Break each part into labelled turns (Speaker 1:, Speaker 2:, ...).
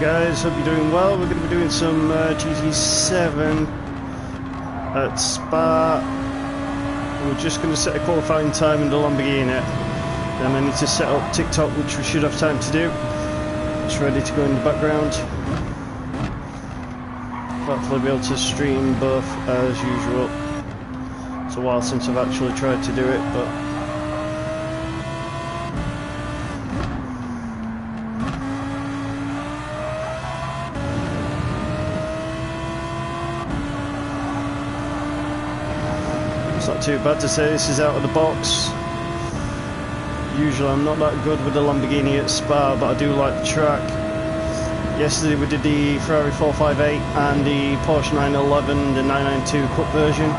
Speaker 1: guys, hope you're doing well. We're going to be doing some gt7 at Spa. We're just going to set a qualifying time in the Lamborghini, then I need to set up TikTok, which we should have time to do. It's ready to go in the background. Hopefully be able to stream both as usual. It's a while since I've actually tried to do it, but it's not too bad to say this is out of the box. Usually I'm not that good with the Lamborghini at Spa, but I do like the track. Yesterday we did the Ferrari 458 and the Porsche 911, the 992 Cup version.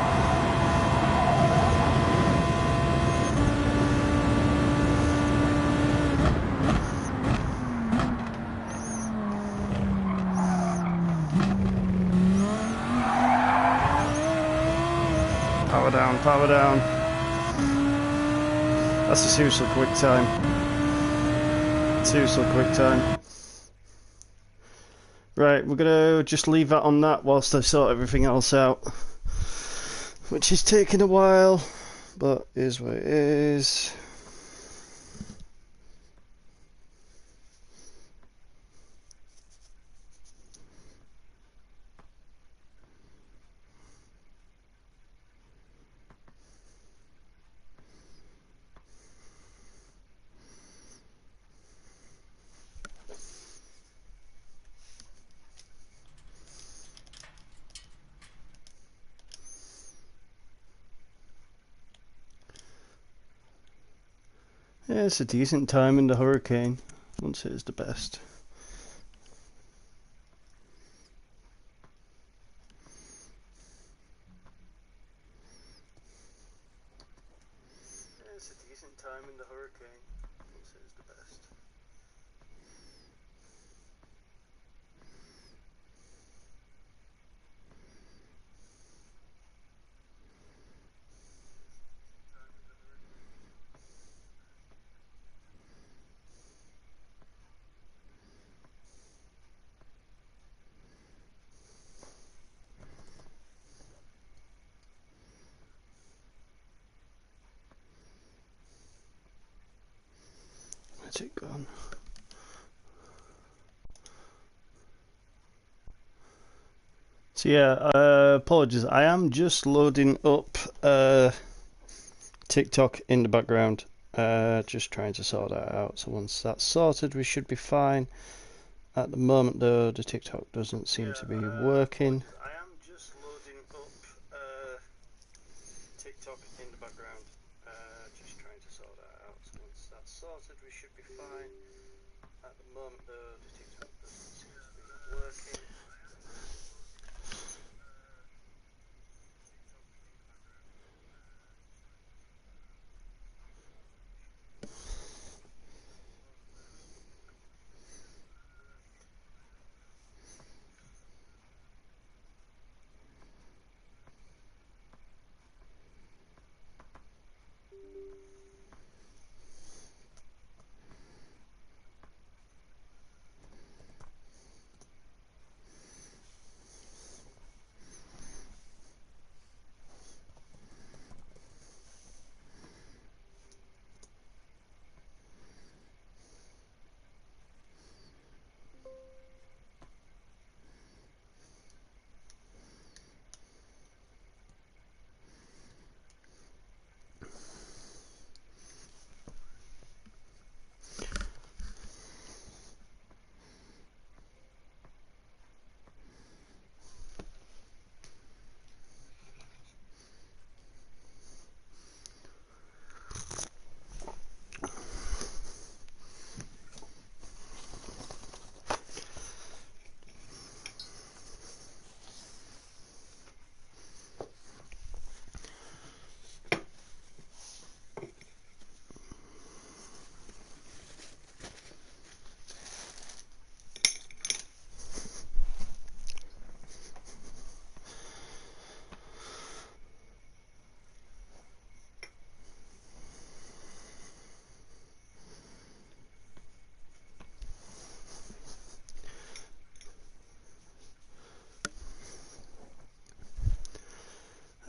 Speaker 1: Power down, power down. That's a seriously quick time. Seriously quick time. Right, we're gonna just leave that on that whilst I sort everything else out. Which is taking a while, but is what it is. Yeah, it's a decent time in the Hurricane. I wouldn't say it's the best. Yeah, it's a decent time in the Hurricane. I wouldn't say it's the best. Where's it gone? So yeah, apologies. I am just loading up TikTok in the background. Just trying to sort that out. So once that's sorted, we should be fine. At the moment, though, the TikTok doesn't seem to be working. I am just loading up TikTok in the background. Just trying to sort that out. So once that's sorted, we should be fine. At the moment, though, the TikTok doesn't seem to be working.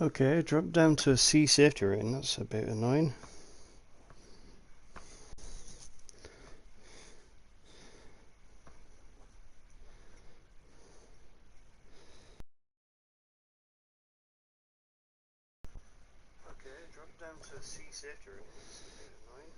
Speaker 1: Okay, drop down to a C safety rating, that's a bit annoying. Okay, drop down to a C safety rating, that's a bit annoying.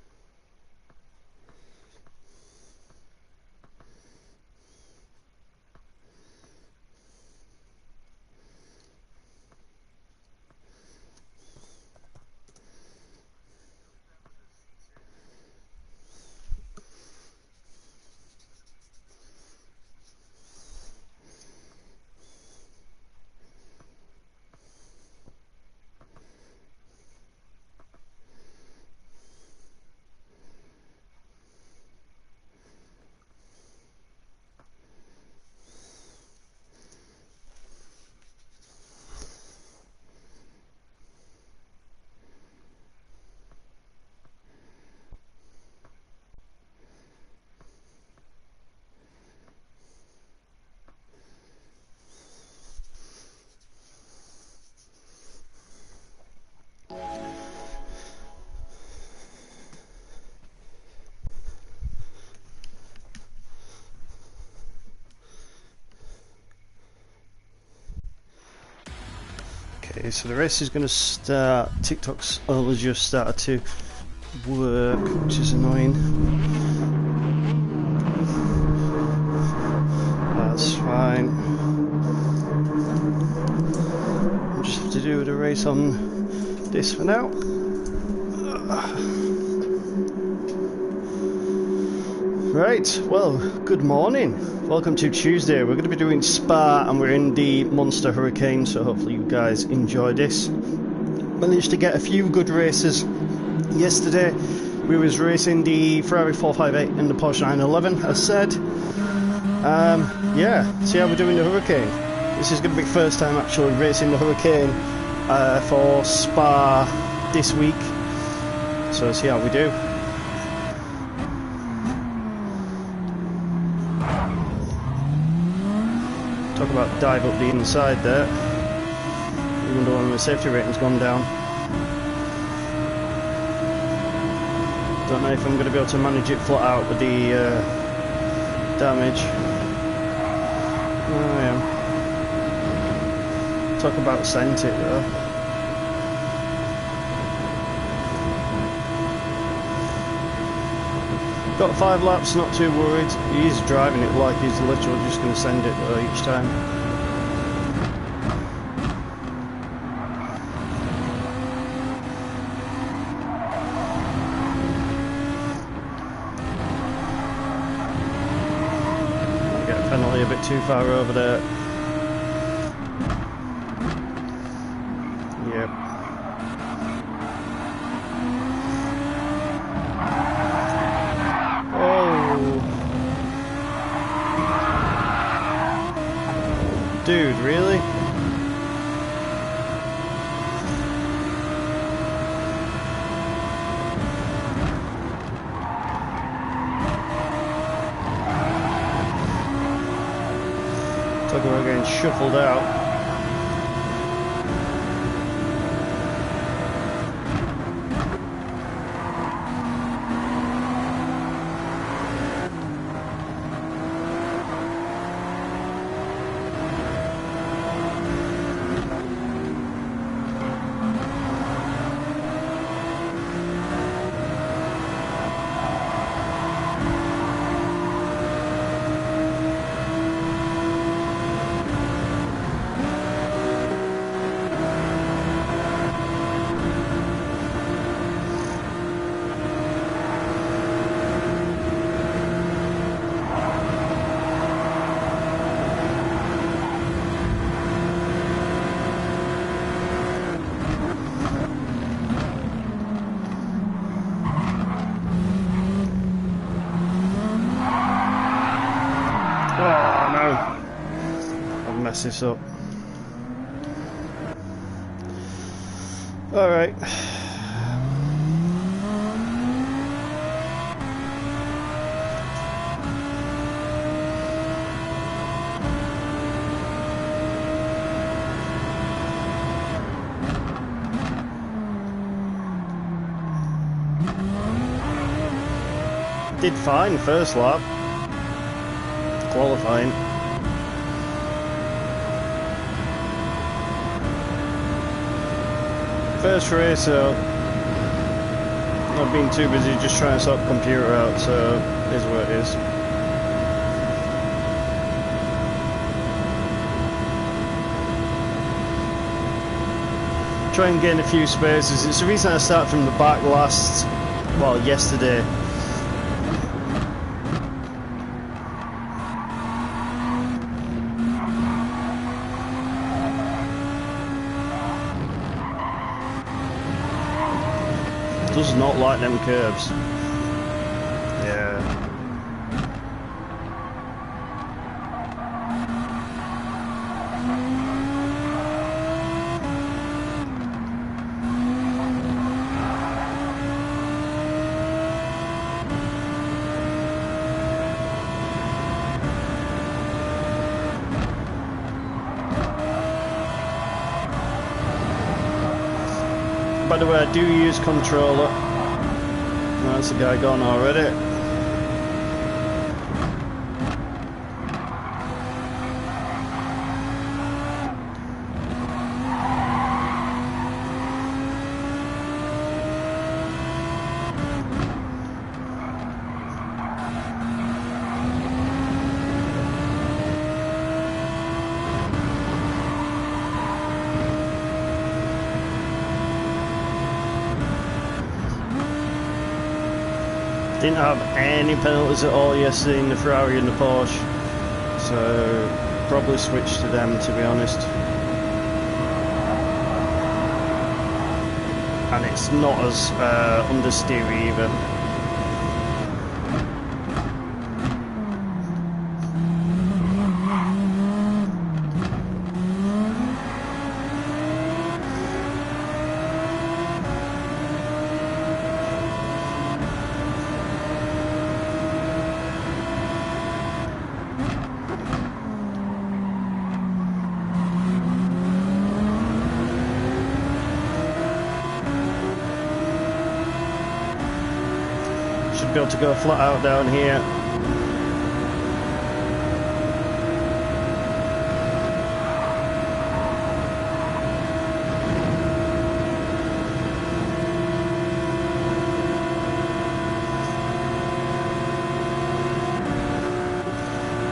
Speaker 1: Okay, so the race is going to start. TikTok's only just started to work, which is annoying. That's fine. I'll just have to do the race on this for now. Right, well, good morning. Welcome to Tuesday. We're going to be doing Spa and we're in the Monster Hurricane, so hopefully you guys enjoy this. Managed to get a few good races yesterday. We was racing the Ferrari 458 and the Porsche 911, as said. Yeah, see how we're doing the Hurricane. This is going to be the first time actually racing the Hurricane for Spa this week. So see how we do. Talk about dive up the inside there. Even though my safety rating's gone down. Don't know if I'm going to be able to manage it flat out with the damage. Oh yeah. Talk about sent it though. Got 5 laps, not too worried. He's driving it like he's literally just going to send it though each time. Get a penalty a bit too far over there. Yep. Dude, really? Talk about getting shuffled out. Oh no, I've messed this up. Alright. Did fine first lap. Qualifying. First race, so I've been too busy just trying to sort the computer out, so it is what it is. Try and gain a few spaces. It's the reason I started from the back yesterday. Does not like them curves. Yeah. By the way, I do use controller. That's the guy gone already. Didn't have any penalties at all yesterday in the Ferrari and the Porsche, so probably switched to them, to be honest. And it's not as understeery either. Be able to go flat out down here.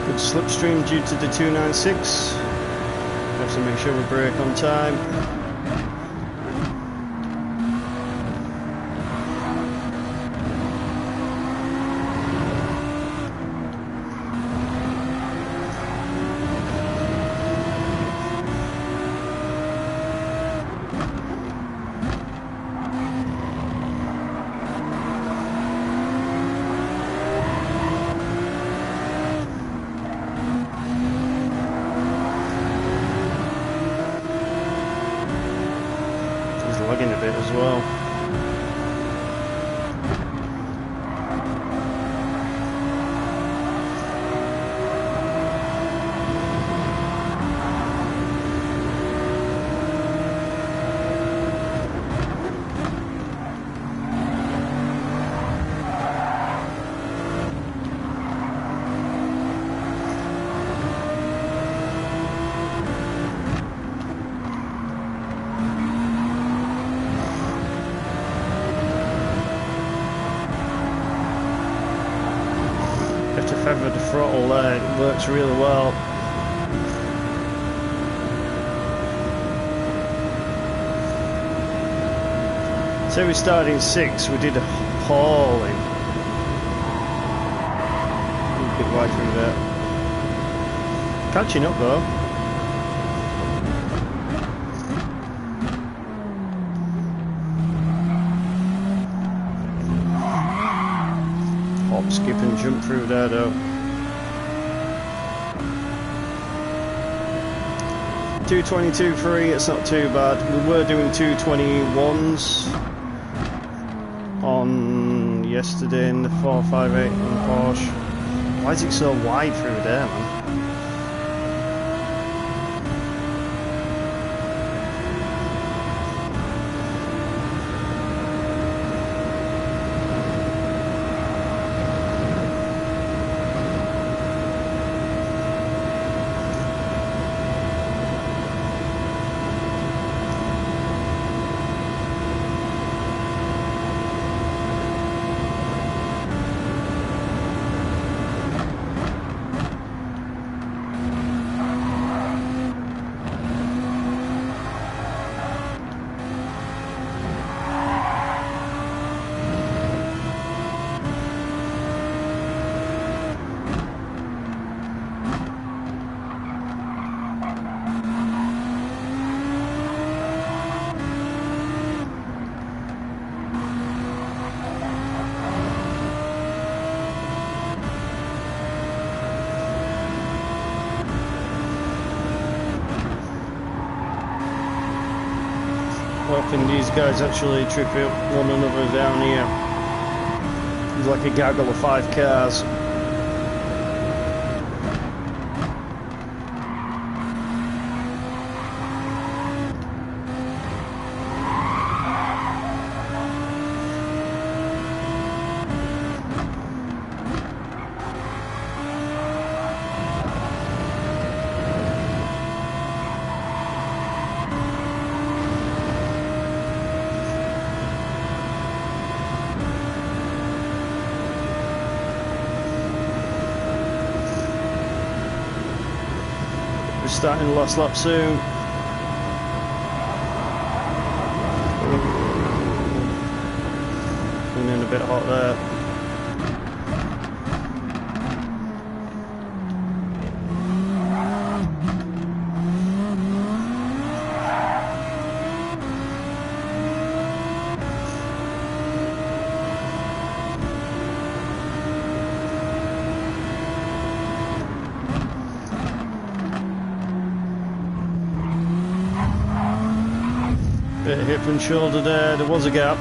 Speaker 1: Good slipstream due to the 296. Have to make sure we brake on time. Lagging a bit as well. Feather the throttle there, it works really well. So we started in 6, we did appalling. A bit wide through there. Catching up though. Skip and jump through there though. 222.3, it's not too bad. We were doing 221s on yesterday in the 458 on the Porsche. Why is it so wide through there, man? hoping these guys actually trip up one another down here. There's like a gaggle of 5 cars. Starting the last lap soon. Coming in a bit hot there. Bit of hip and shoulder there, there was a gap.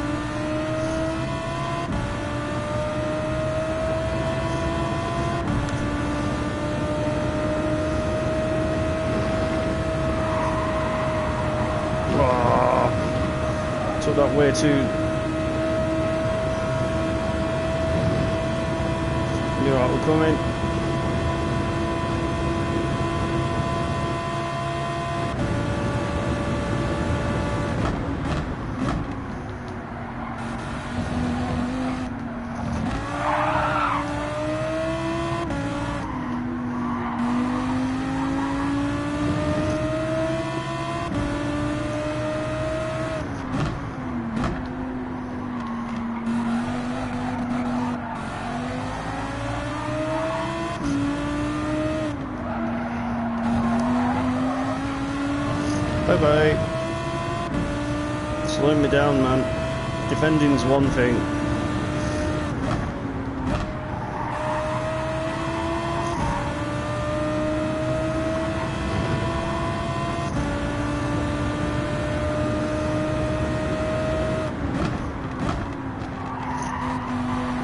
Speaker 1: Oh, took that way too. Knew that were coming. Bye bye. Slowing me down, man. Defending's one thing.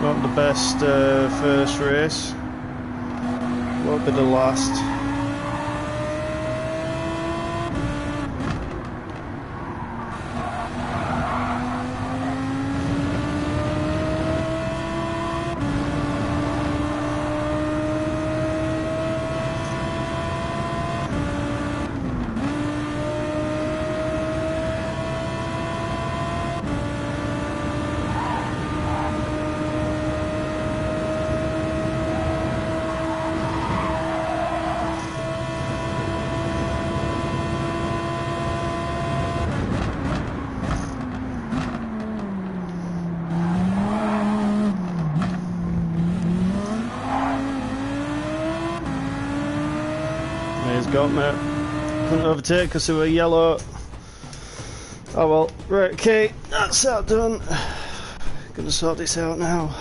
Speaker 1: Not the best first race. Won't be the last. He's got me. Couldn't overtake because they were yellow. Oh well, right, okay, that's that done. Gonna sort this out now.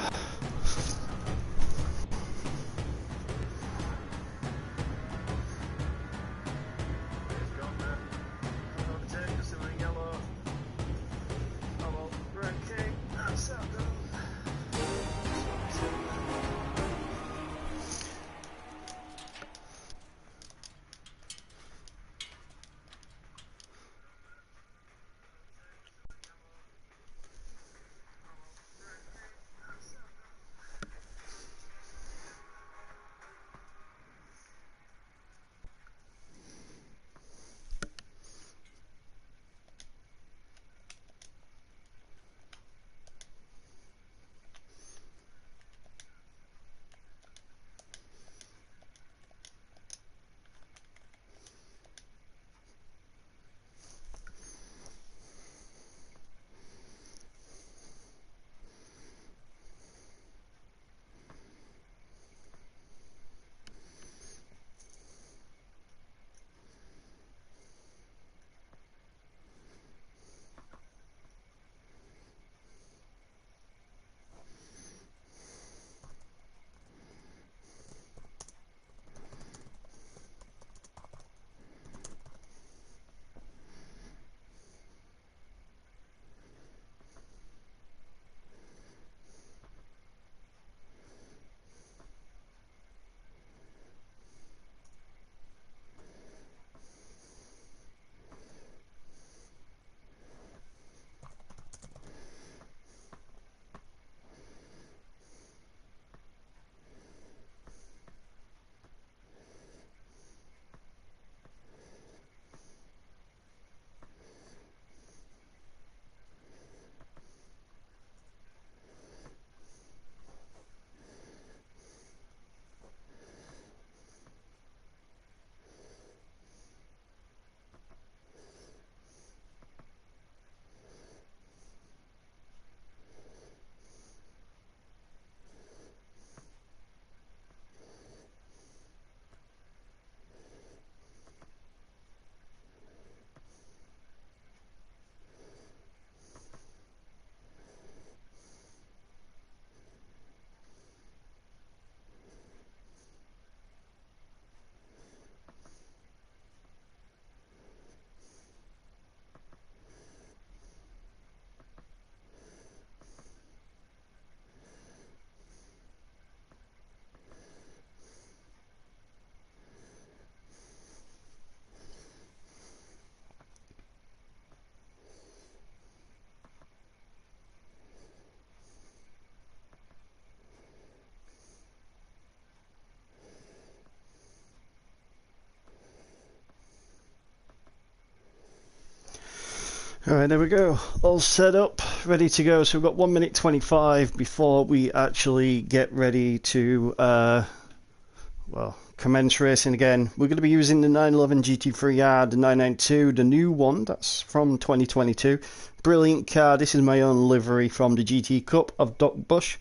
Speaker 1: Alright, there we go. All set up, ready to go. So we've got 1 minute 25 before we actually get ready to, well, commence racing again. We're going to be using the 911 GT3R, the 992, the new one, that's from 2022. Brilliant car. This is my own livery from the GT Cup of Doc Bush.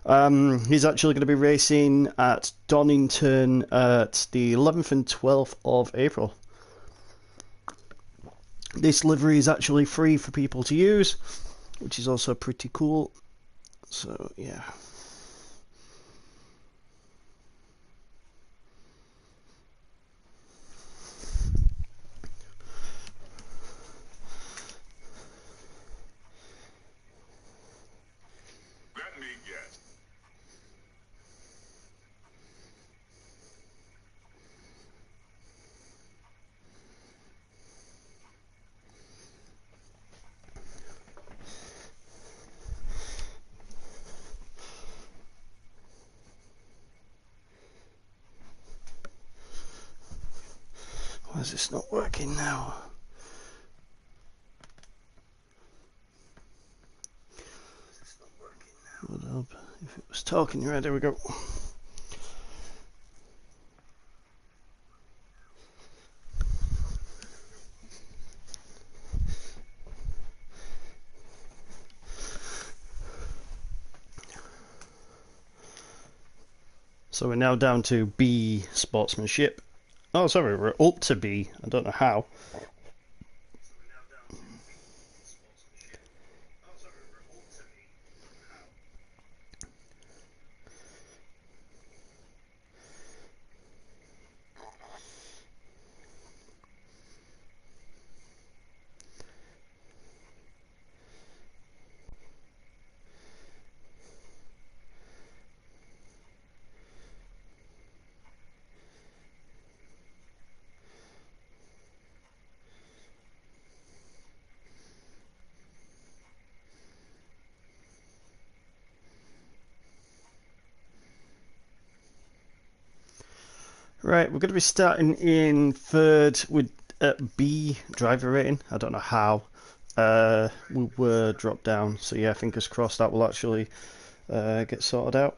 Speaker 1: He's actually going to be racing at Donington at the 11th and 12th of April. This livery is actually free for people to use, which is also pretty cool. So, yeah.
Speaker 2: Let me guess.
Speaker 1: Why is this not working now? Would help if it was talking. Right, there we go. So we're now down to B, sportsmanship. Oh, sorry, we're up to B. I don't know how. Right, we're going to be starting in third with B, driver rating. I don't know how. We were dropped down, so yeah, fingers crossed that will actually get sorted out.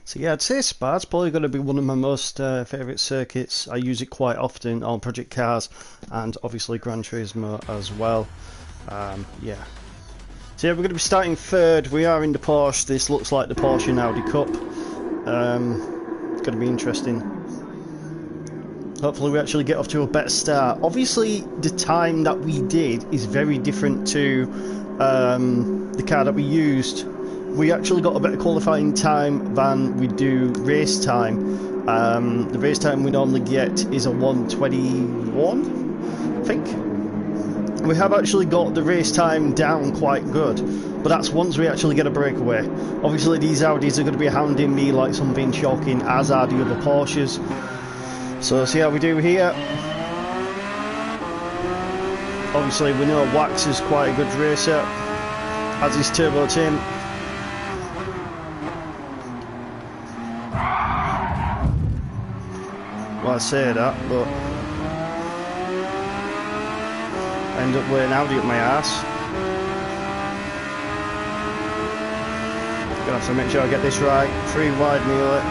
Speaker 1: So yeah, I'd say Spa's probably going to be one of my most favourite circuits. I use it quite often on project cars and obviously Gran Turismo as well. Yeah. So yeah, we're going to be starting third. We are in the Porsche. This looks like the Porsche and Audi Cup. It's going to be interesting. Hopefully we actually get off to a better start. Obviously the time that we did is very different to the car that we used. We actually got a better qualifying time than we do race time. The race time we normally get is a 1:21, I think. We have actually got the race time down quite good, but that's once we actually get a breakaway. Obviously these Audis are going to be hounding me like something shocking, as are the other Porsches. So see how we do here. Obviously we know Wax is quite a good racer, as is Turbo Tim. Well, I say that, but I end up wearing Audi up my ass. Gonna have to make sure I get this right. 3 wide nearly.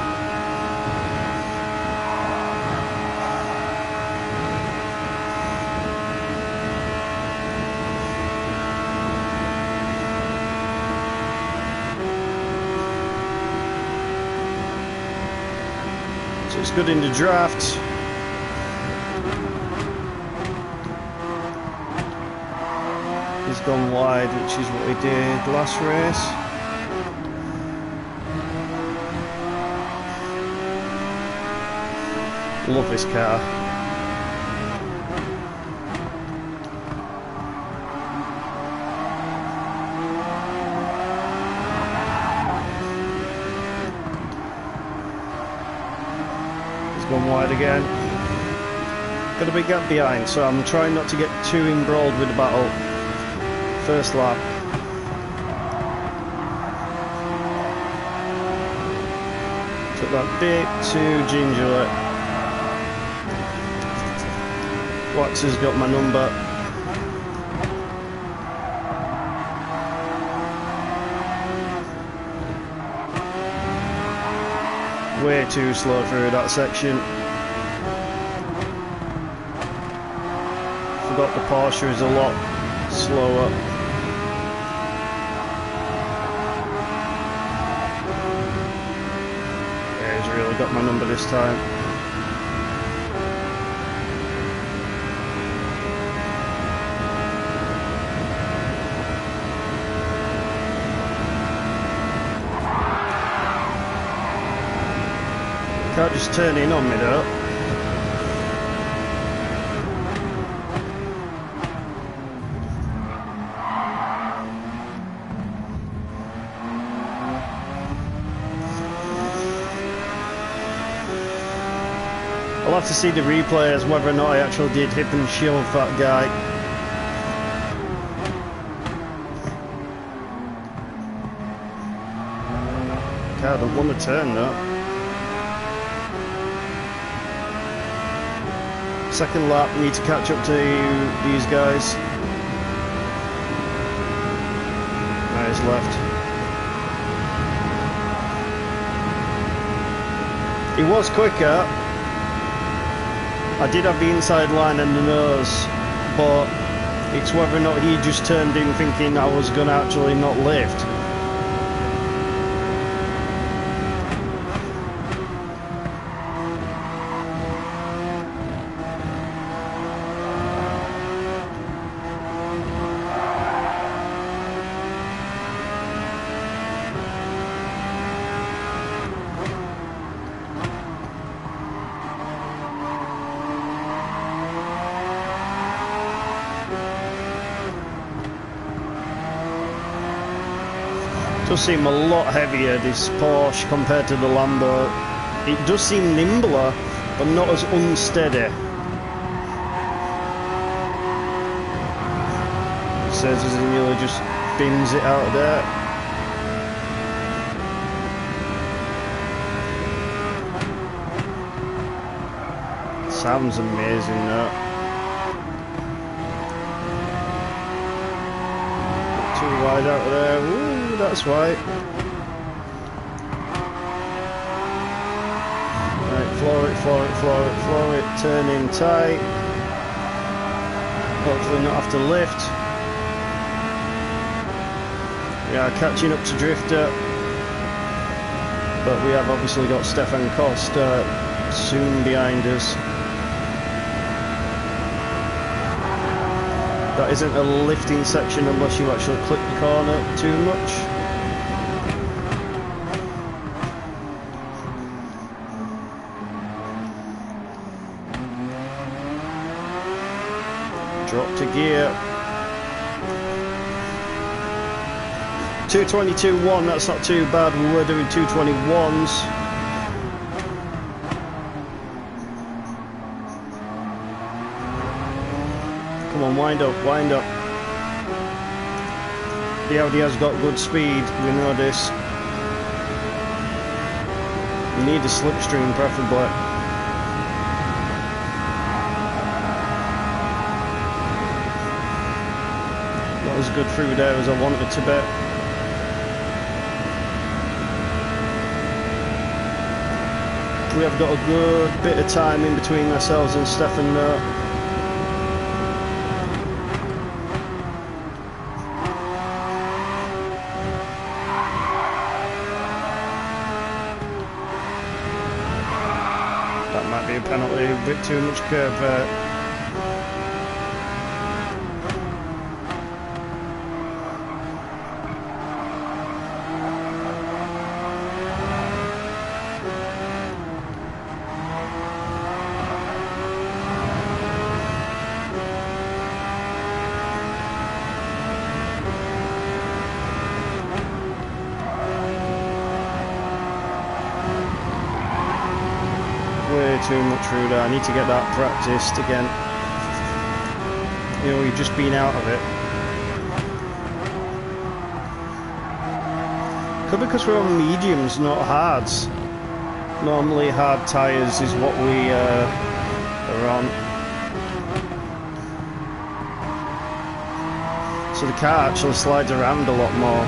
Speaker 1: So it's good in the draft. He's gone wide, which is what he did last race. Love this car. Gone wide again. Got a big gap behind, so I'm trying not to get too embroiled with the battle. First lap. Took that bit too gingerly. Wax has got my number. Way too slow through that section. Forgot the Porsche is a lot slower. Yeah, he's really got my number this time. Can't just turn in on me though. I'll have to see the replay as whether or not I actually did hip and shove that guy. God, I don't want to turn that. Second lap, need to catch up to these guys. Now he's left. He was quicker. I did have the inside line and the nose, but it's whether or not he just turned in thinking I was going to actually not lift. Does seem a lot heavier, this Porsche, compared to the Lambo. It does seem nimbler, but not as unsteady. It says as he nearly just bins it out there. Sounds amazing, that. Too wide out there. Ooh. That's right. Right, floor it, floor it, floor it, floor it, turn in tight. Hopefully not have to lift. We are catching up to Drifter, but we have obviously got Stefan Costa soon behind us. That isn't a lifting section unless you actually clip the corner too much. Drop to gear. 222.1, that's not too bad. We were doing 221s. Come on, wind up, wind up. The Audi has got good speed, we know this. We need a slipstream preferably. Not as good through there as I wanted to be. We have got a good bit of time in between ourselves and Stefan now. might be a penalty, a bit too much curve there. Way too much through there. I need to get that practiced again. You know, you've just been out of it. Could be because we're on mediums, not hards. Normally hard tyres is what we are on. So the car actually slides around a lot more.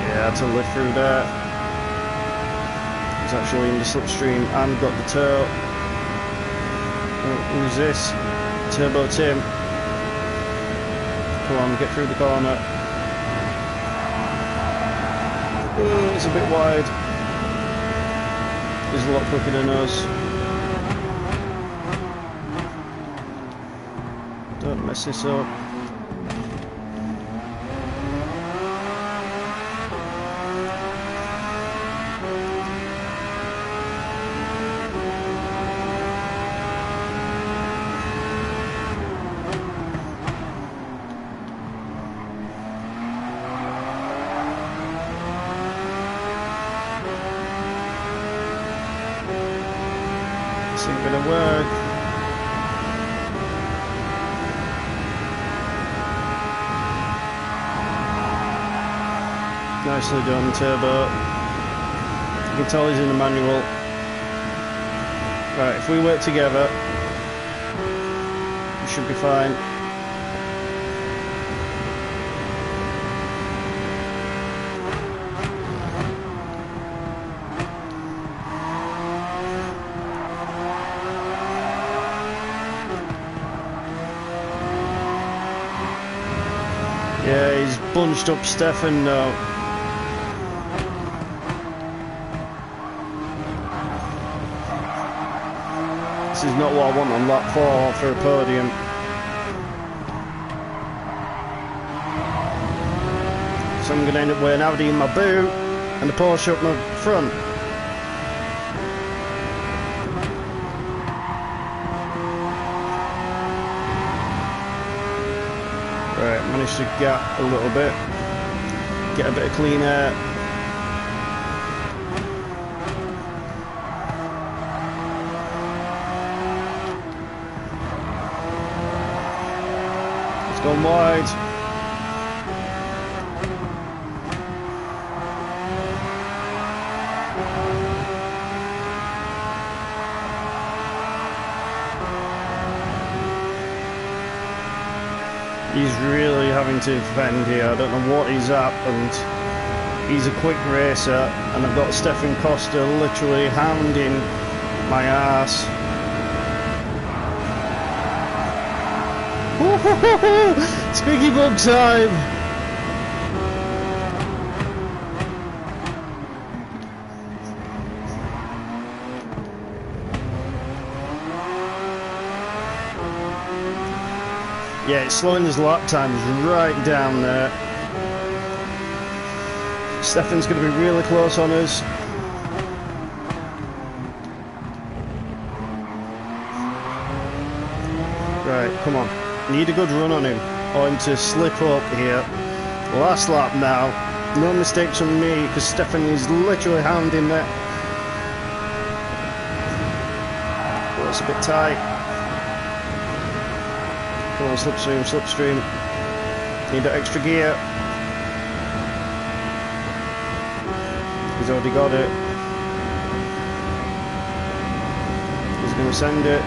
Speaker 1: Yeah, I had to lift through there. He's actually in the slipstream and got the toe. Oh, who's this? Turbo Tim. Come on, get through the corner. Oh, it's a bit wide. He's a lot quicker than us. Don't mess this up. This ain't gonna work. Nicely done, Turbo. You can tell he's in the manual. Right, if we work together, we should be fine. Yeah, he's bunched up Stefan now. This is not what I want on lap 4 for a podium. So I'm going to end up with an Audi in my boot and a Porsche up my front. Right, managed to gap a little bit, get a bit of clean air. It's gone wide. He's really having to defend here. I don't know what he's at, and he's a quick racer, and I've got Stefan Costa literally hounding my ass. Squeaky bug time! Yeah, it's slowing his lap times right down there. Stefan's going to be really close on us. Right, come on. Need a good run on him, or him to slip up here. Last lap now. No mistakes from me, because Stefan is literally hounding there. Oh, it's a bit tight. Come on, slipstream, slipstream. Need that extra gear. He's already got it. He's going to send it.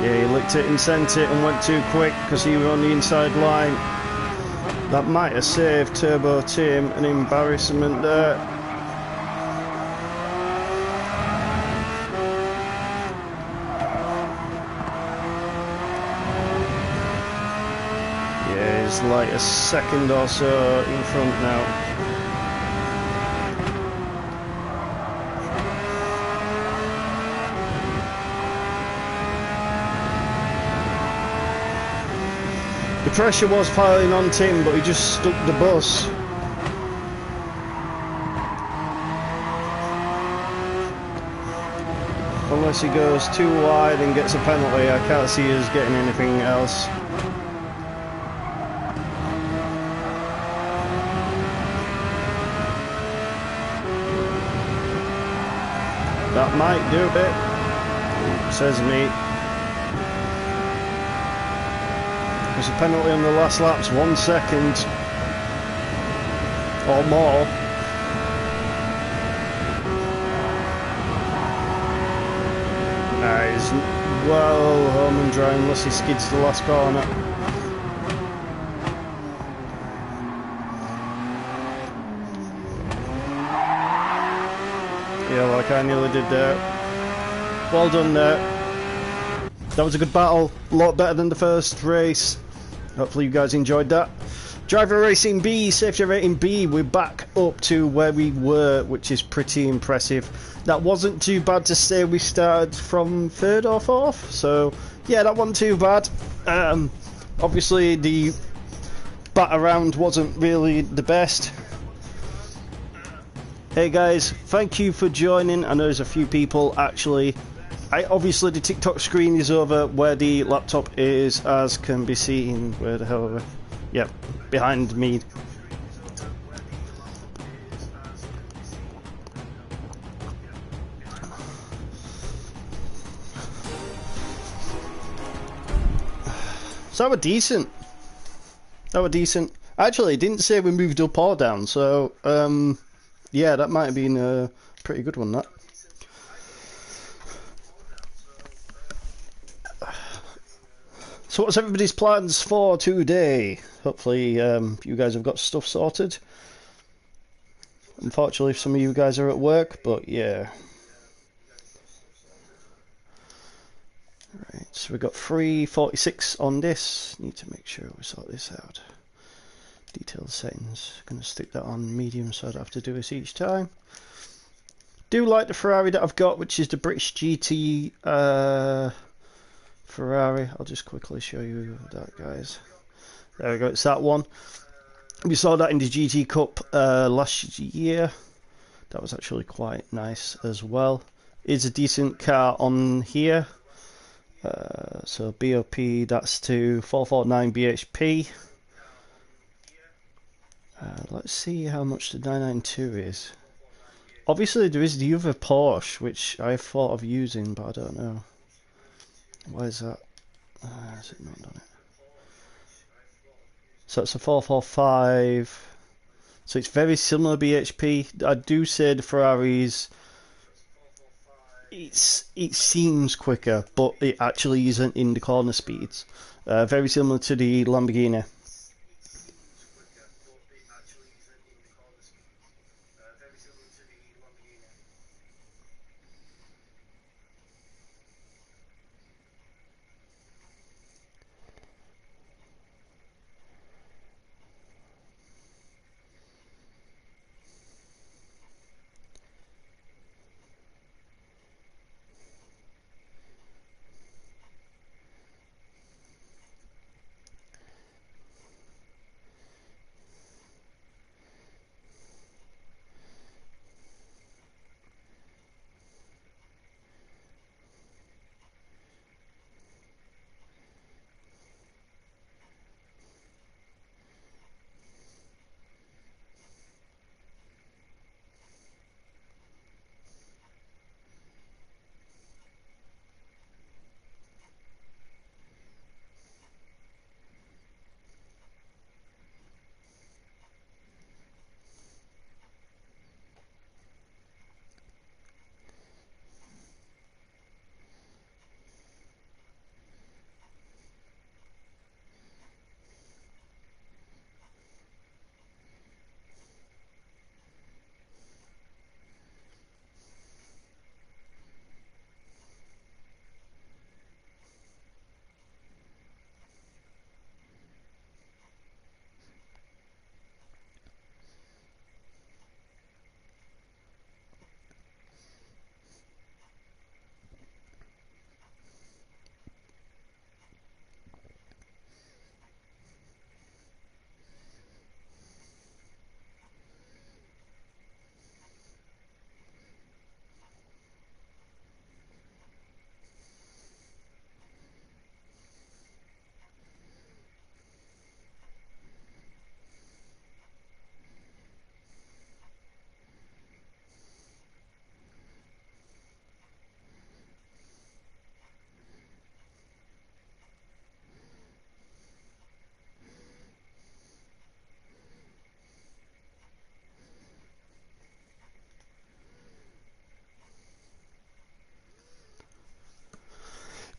Speaker 1: Yeah, he licked it and sent it and went too quick because he was on the inside line. That might have saved Turbo Tim an embarrassment there. is like a second or so in front now. The pressure was piling on Tim, but he just stuck the bus. Unless he goes too wide and gets a penalty, I can't see us getting anything else. That might do it, says me. There's a penalty on the last lap's 1 second or more. He's well home and dry unless he skids the last corner. Yeah, like I nearly did there. Well done there. That was a good battle, a lot better than the first race. Hopefully you guys enjoyed that. Driver Racing B, safety rating B, we're back up to where we were, which is pretty impressive. That wasn't too bad to say we started from 3rd or 4th, so yeah, that wasn't too bad. Obviously the bat around wasn't really the best. Hey guys, thank you for joining. I know there's a few people actually. Obviously the TikTok screen is over where the laptop is, as can be seen. Where the hell are we? Yep, behind me. So that were decent. That were decent. Actually, it didn't say we moved up or down, so yeah, that might have been a pretty good one, that. So what's everybody's plans for today? Hopefully you guys have got stuff sorted. Unfortunately, some of you guys are at work, but yeah. Right, so we've got 346 on this. Need to make sure we sort this out. Detailed settings. Going to stick that on medium so I don't have to do this each time. Do like the Ferrari that I've got, which is the British GT Ferrari. I'll just quickly show you that, guys. There we go, it's that one. We saw that in the GT Cup last year. That was actually quite nice as well. It's a decent car on here. So BOP, that's to 449 bhp. Let's see how much the 992 is. Obviously there is the other Porsche, which I thought of using, but I don't know. Why is that? Is it not done it? So it's a 445. So it's very similar BHP. I do say the Ferraris, it seems quicker, but it actually isn't in the corner speeds. Very similar to the Lamborghini.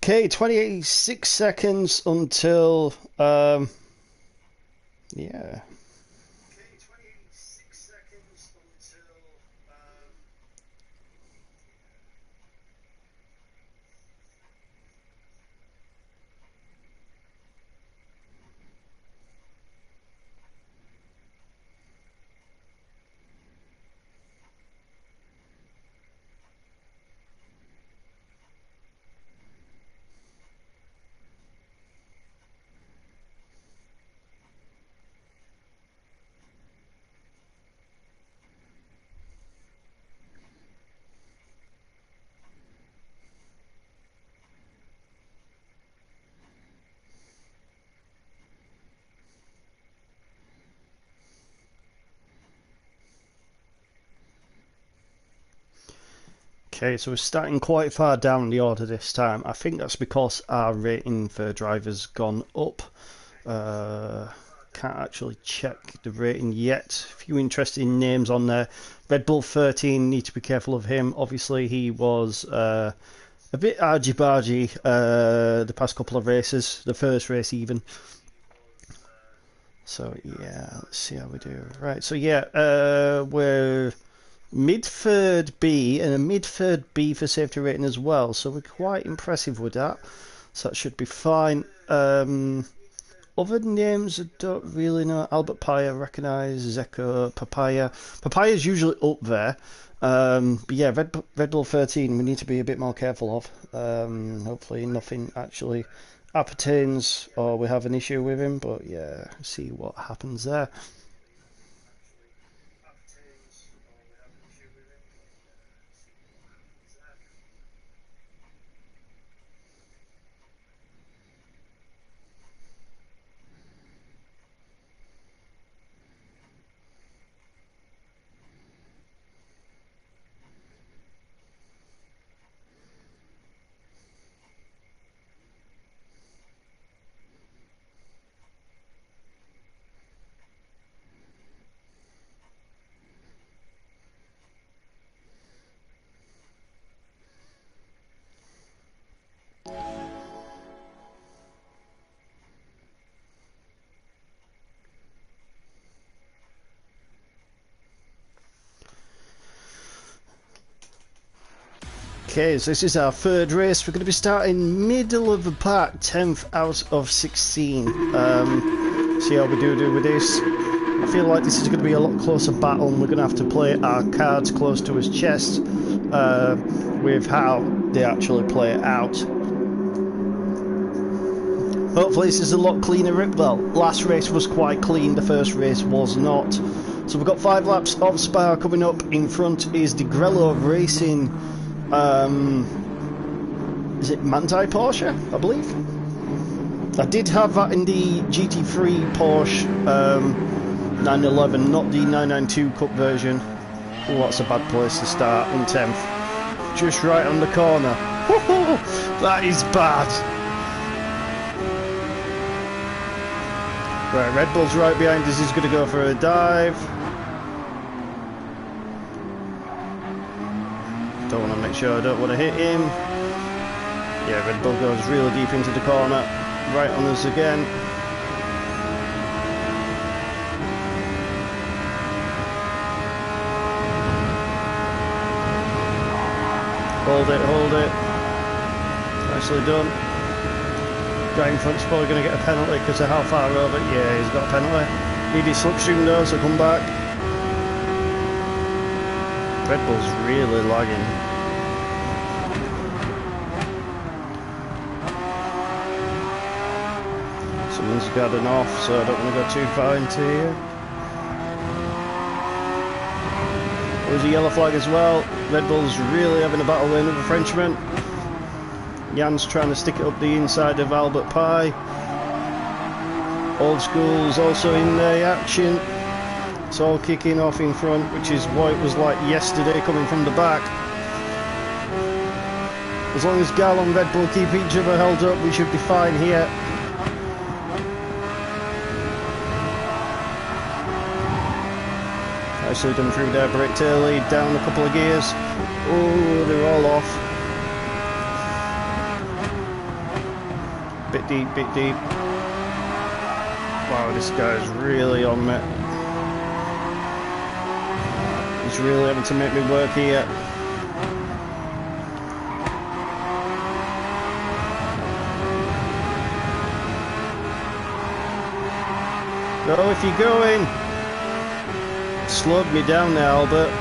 Speaker 1: Okay, 26 seconds until, yeah. Okay, so we're starting quite far down the order this time. I think that's because our rating for drivers gone up. Can't actually check the rating yet. A few interesting names on there. Red Bull 13, need to be careful of him. Obviously, he was a bit argy-bargy the past couple of races, the first race even. So yeah, let's see how we do. Right, so yeah, we're mid-third B and a mid-third B for safety rating as well, so we're quite impressive with that, so that should be fine. Other names I don't really know. Albert Pie I recognise, Zeko, Papaya. Papaya's usually up there, but yeah, Red Bull 13 we need to be a bit more careful of. Hopefully nothing actually appertains or we have an issue with him, but yeah, see what happens there. Okay, so this is our third race. We're going to be starting middle of the pack, 10th out of 16. See how we do with this. I feel like this is going to be a lot closer battle, and we're going to have to play our cards close to his chest with how they actually play it out. Hopefully this is a lot cleaner. Well, last race was quite clean, the first race was not. So we've got 5 laps of Spa coming up. In front is the Grello Racing, is it Manti Porsche, I believe? I did have that in the GT3 Porsche 911, not the 992 Cup version. Oh, that's a bad place to start in 10th. Just right on the corner. That is bad. Right, Red Bull's right behind us, he's going to go for a dive. Don't want to make sure I don't want to hit him. Yeah, Red Bull goes really deep into the corner. Right on us again. Hold it, hold it. Nicely done. Guy in front's probably going to get a penalty because of how far over. Yeah, he's got a penalty. Need his slipstream though, so come back. Red Bull's really lagging. Someone's gotten off, so I don't want to go too far into here. There's a yellow flag as well. Red Bull's really having a battle with another Frenchman. Jan's trying to stick it up the inside of Albert Pie. Old School's also in the action. It's all kicking off in front, which is what it was like yesterday coming from the back. As long as Gal and Red Bull keep each other held up, we should be fine here. Nicely done through there, brake tail lead, down a couple of gears. Oh, they're all off. bit deep, bit deep. Wow, this guy's really on me. He's really having to make me work here. Go if you're going. Slowed me down there, Albert.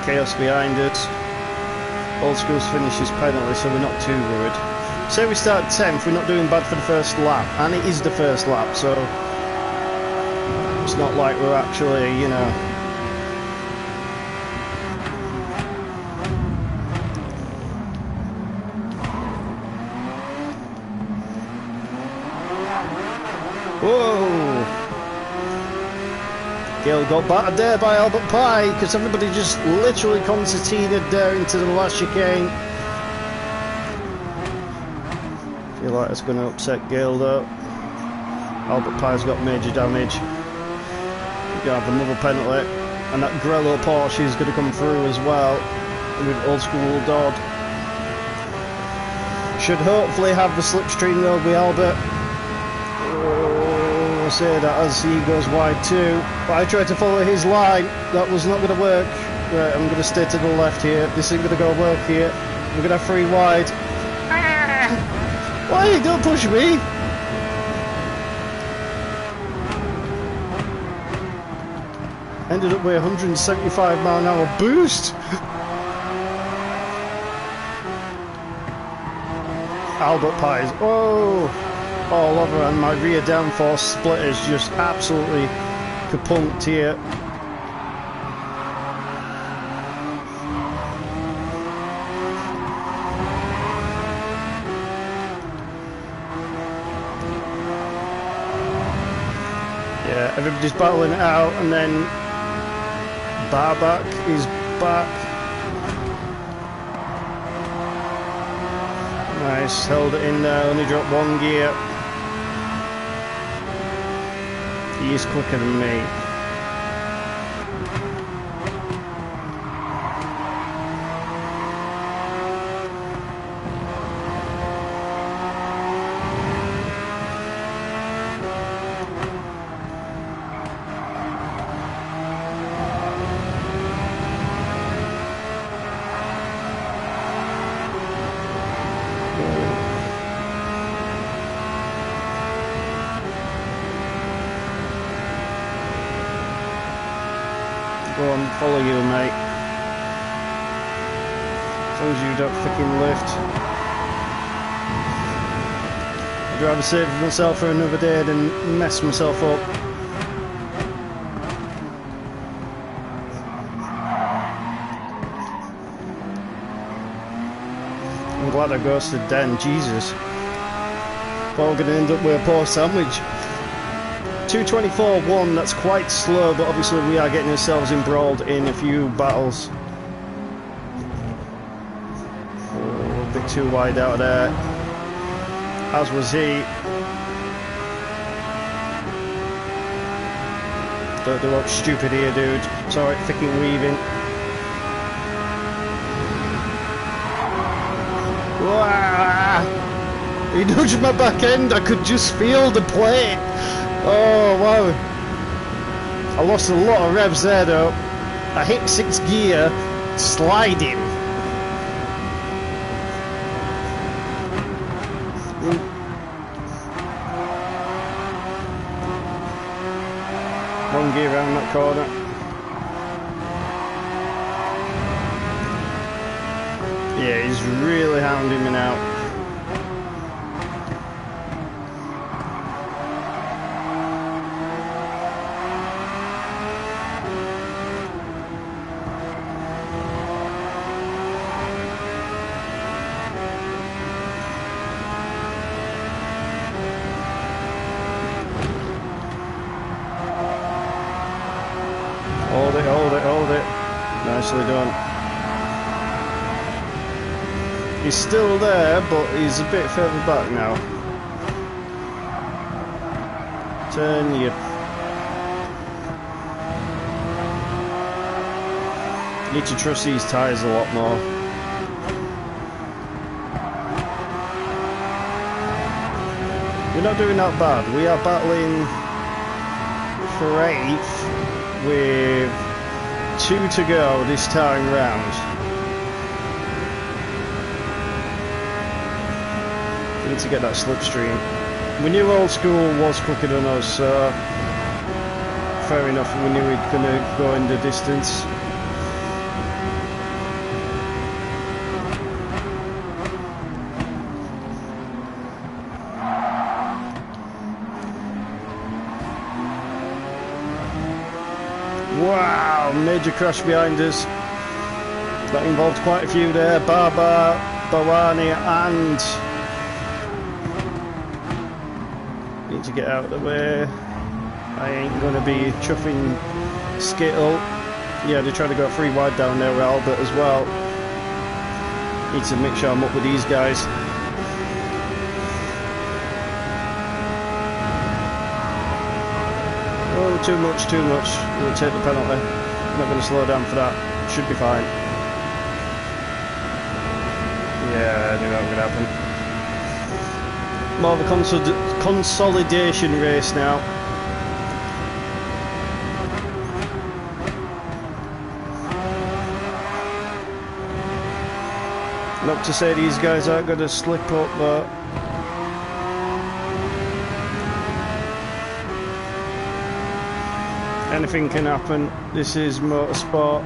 Speaker 1: Chaos behind us. Old School's finished his penalty, so we're not too worried. Say we start 10th, we're not doing bad for the first lap, and it is the first lap, so it's not like we're actually, you know. Whoa! Gale got battered there by Albert Pie because everybody just literally concertinaed there into the last chicane. Feel like it's going to upset Gale though. Albert Pie's got major damage. We're going to have another penalty, and that Grello Porsche is going to come through as well with Old School Dodd. Should hopefully have the slipstream though with Albert. Say that as he goes wide too, but I tried to follow his line. That was not going to work. Right, I'm going to stay to the left here. This ain't going to go work here. We're going to have 3 wide. Why? Don't push me. Ended up with 175-mile-an-hour boost. Albert Pies. Oh. All over, and my rear downforce splitter is just absolutely kapunked here. Yeah, everybody's battling it out, and then Barback is back. Nice, held it in there, only dropped 1 gear. He is quicker than me. Go on, follow you, mate. As long as you don't freaking lift. I'd rather save myself for another day than mess myself up. I'm glad I ghosted Den, Jesus. Thought we're going to end up with a poor sandwich. 224.1, that's quite slow, but obviously we are getting ourselves embroiled in a few battles. Oh, a bit too wide out there, as was he. Don't do look stupid here, dude. It's alright, freaking weaving. Wah! He nudged my back end, I could just feel the plate. Oh wow, I lost a lot of revs there though. I hit 6th gear, sliding. One gear around that corner. Yeah, he's really hounding me now. Hold it, hold it, hold it. Nicely done. He's still there, but he's a bit further back now. Turn you. Need to trust these tyres a lot more. we're not doing that bad. We are battling for 8th with 2 to go this time round. We need to get that slipstream. We knew old school was quicker than us, so fair enough, we knew we'd gonna go in the distance. Wow, major crash behind us. That involved quite a few there. Baba, Bawani and... Need to get out of the way. I ain't going to be chuffing Skittle. Yeah, they tried to go 3 wide down there with Albert as well. Need to make sure I'm up with these guys. Oh, too much, too much. We'll take the penalty. I'm not going to slow down for that. Should be fine. Yeah, I knew that was going to happen. More of a consolidation race now. Not to say these guys aren't going to slip up, but anything can happen. This is motorsport.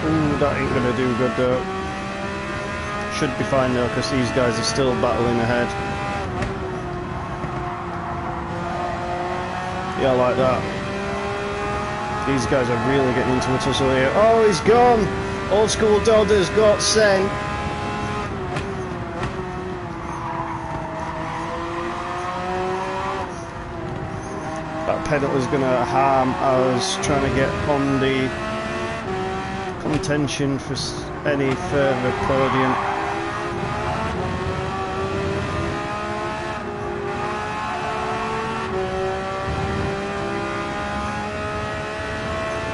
Speaker 1: Ooh, that ain't gonna do good though. Should be fine though, because these guys are still battling ahead. Yeah, like that. These guys are really getting into a tussle here. Oh, he's gone! Old school Dodder's got sent. That penalty's going to harm us trying to get on the contention for any further podium.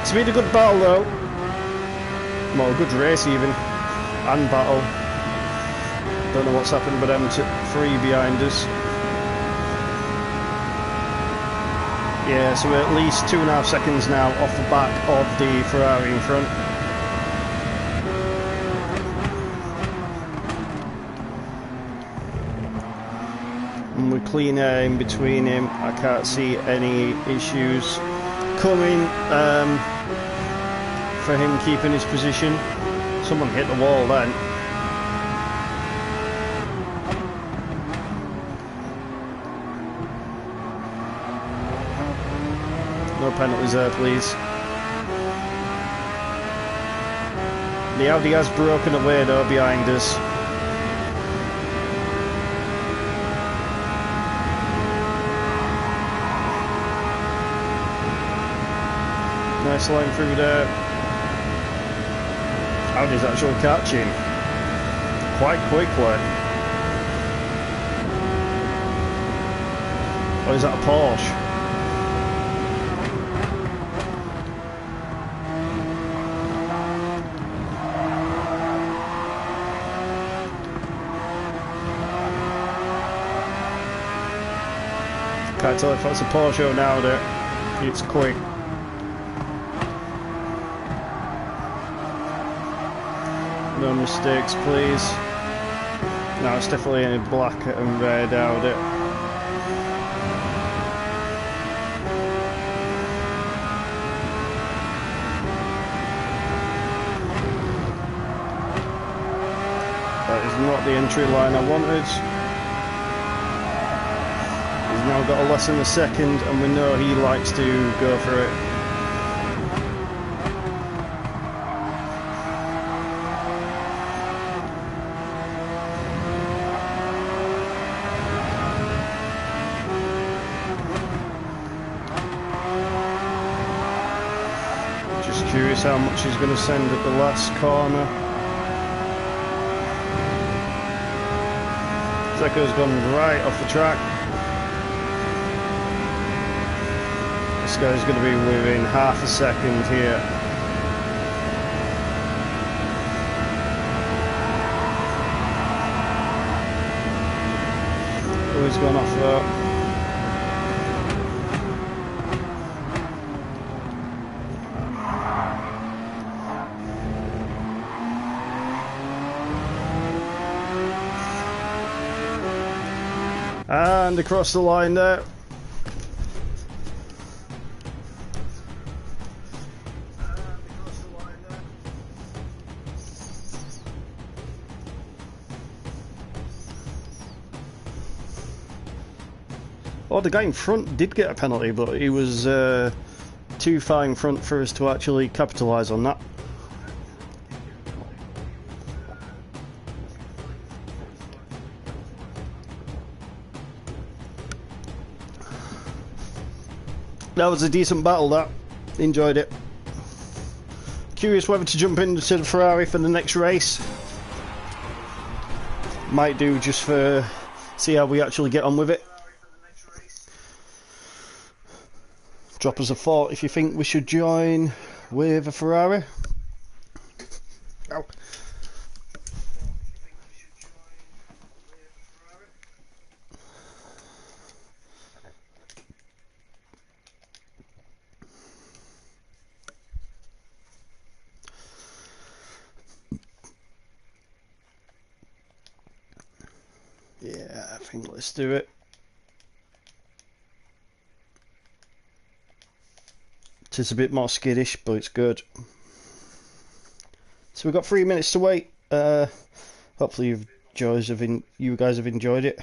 Speaker 1: It's been a good battle though. Well, a good race even, and battle. Don't know what's happened, but them 3 behind us. Yeah, so we're at least 2.5 seconds now off the back of the Ferrari in front. And we're clean air in between him. I can't see any issues coming. For him keeping his position. Someone hit the wall then. No penalties there, please. The Audi has broken away though behind us. Nice line through there. Audi's actually catching quite quickly. Or is that a Porsche? Can't tell if that's a Porsche or now that it's quick. No mistakes, please. No, it's definitely a black and red Audi. That is not the entry line I wanted. He's now got a less than a second, and we know he likes to go for it. Curious how much he's going to send at the last corner. Zeko's gone right off the track. This guy's going to be within half a second here. Oh, he's gone off there. And across the line there. Oh, the guy in front did get a penalty, but he was too far in front for us to actually capitalise on that. That was a decent battle, that. Enjoyed it. Curious whether to jump into the Ferrari for the next race. Might do, just for see how we actually get on with it. Drop us a thought if you think we should join with a Ferrari. Ow. Yeah, I think let's do it. It's a bit more skittish, but it's good. So we've got 3 minutes to wait. Hopefully you guys have enjoyed it.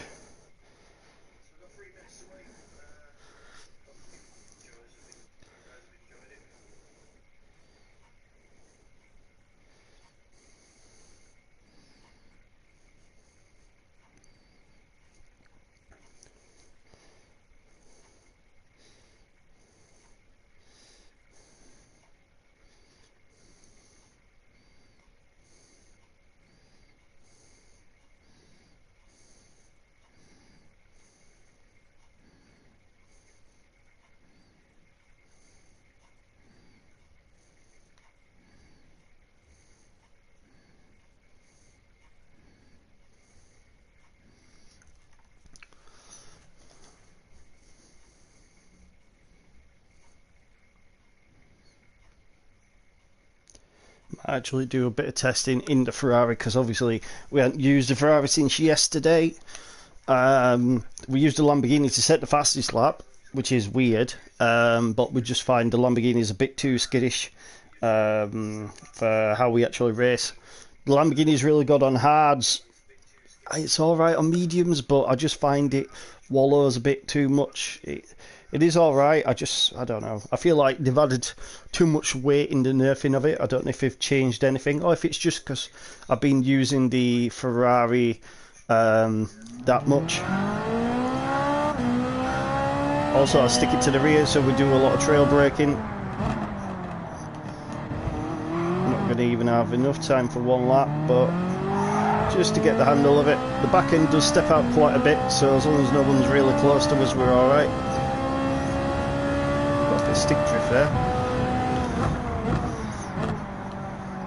Speaker 1: Actually do a bit of testing in the Ferrari, because obviously we hadn't used the Ferrari since yesterday. We used the Lamborghini to set the fastest lap, which is weird, but we just find the Lamborghini is a bit too skittish for how we actually race. The Lamborghini is really good on hards. It's alright on mediums, but I just find it wallows a bit too much. It is alright, I don't know. I feel like they've added too much weight in the nerfing of it. I don't know if they've changed anything, or if it's just because I've been using the Ferrari that much. Also, I stick it to the rear, so we do a lot of trail braking. I'm not going to even have enough time for one lap, but just to get the handle of it. The back end does step out quite a bit, so as long as no one's really close to us, we're alright. Stick drift there.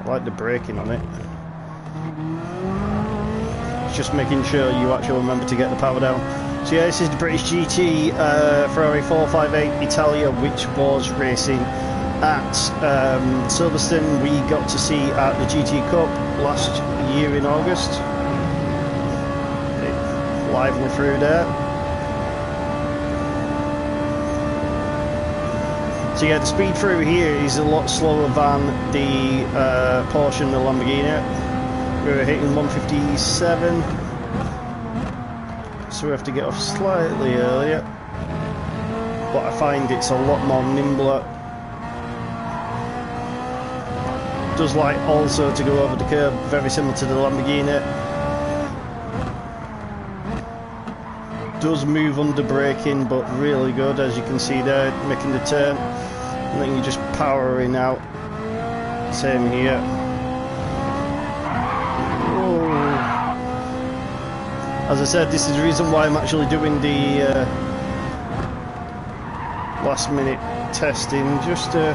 Speaker 1: I like the braking on it. It's just making sure you actually remember to get the power down. So yeah, this is the British GT Ferrari 458 Italia, which was racing at Silverstone. We got to see at the GT Cup last year in August. Lively through there. So yeah, the speed through here is a lot slower than the Porsche and the Lamborghini. We were hitting 157, so we have to get off slightly earlier. But I find it's a lot more nimbler. Does like also to go over the curb, very similar to the Lamborghini. Does move under braking, but really good, as you can see there, making the turn. And then you're just powering out. Same here. Whoa. As I said, this is the reason why I'm actually doing the last minute testing just to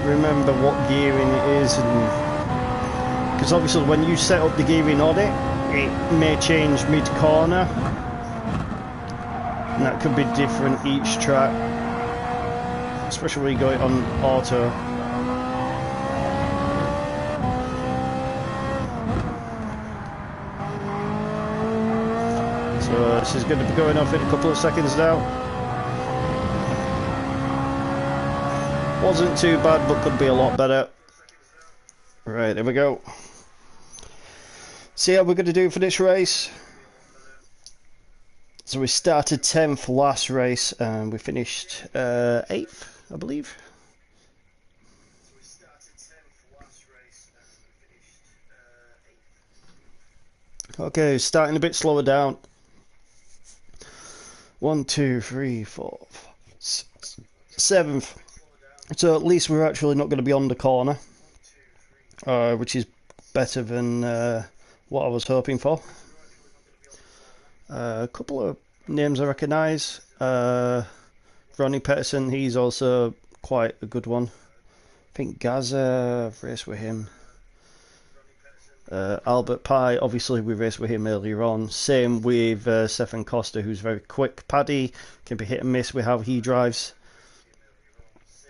Speaker 1: remember what gearing it is, and because obviously when you set up the gearing on it, it may change mid-corner, and that could be different each track, especially when you go it on auto. So this is going to be going off in a couple of seconds now. Wasn't too bad, but could be a lot better. Right, there we go. See how we're going to do for this race. So we started 10th last race and we finished 8th, I believe. Okay, starting a bit slower down. 1, 2, 3, 4, 5, 6, 7th. So at least we're actually not going to be on the corner, which is better than what I was hoping for. A couple of names I recognise. Ronnie Petterson, he's also quite a good one. I think Gaza, I've raced with him. Albert Pye, obviously we raced with him earlier on. Same with Stefan Costa, who's very quick. Paddy can be hit and miss with how he drives.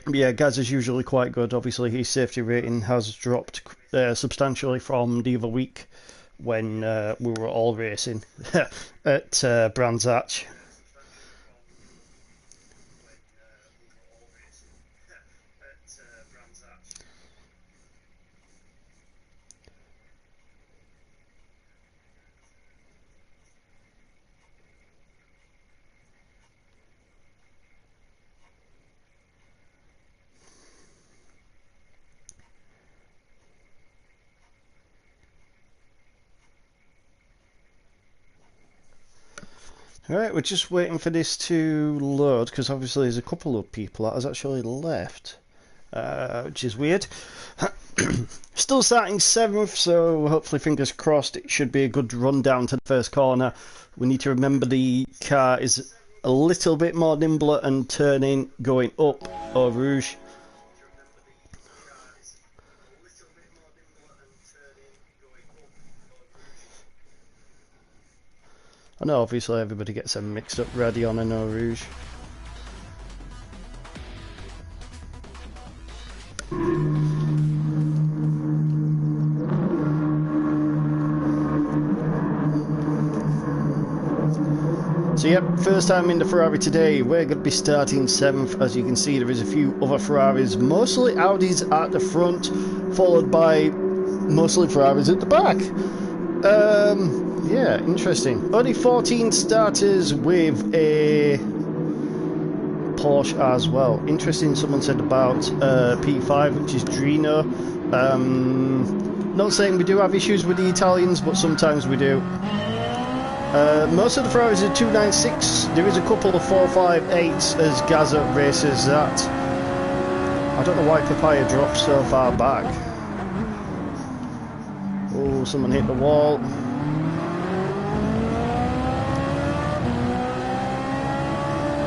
Speaker 1: Yeah, Gaz is usually quite good. Obviously, his safety rating has dropped substantially from the other week when we were all racing at Brands Hatch. Alright, we're just waiting for this to load, because obviously there's a couple of people that has actually left, which is weird. Still starting 7th, so hopefully, fingers crossed, it should be a good run down to the first corner. We need to remember the car is a little bit more nimbler and turning going up Eau Rouge. I know obviously everybody gets them mixed up, Radion and Eau Rouge. So yep, first time in the Ferrari today. We're going to be starting 7th. As you can see, there is a few other Ferraris, mostly Audis at the front, followed by mostly Ferraris at the back. Yeah, interesting. Only 14 starters with a Porsche as well. Interesting, someone said about P5, which is Drino. Not saying we do have issues with the Italians, but sometimes we do. Most of the Ferraris are 296. There is a couple of 458s as Gaza races that. I don't know why Papaya dropped so far back. Oh, someone hit the wall.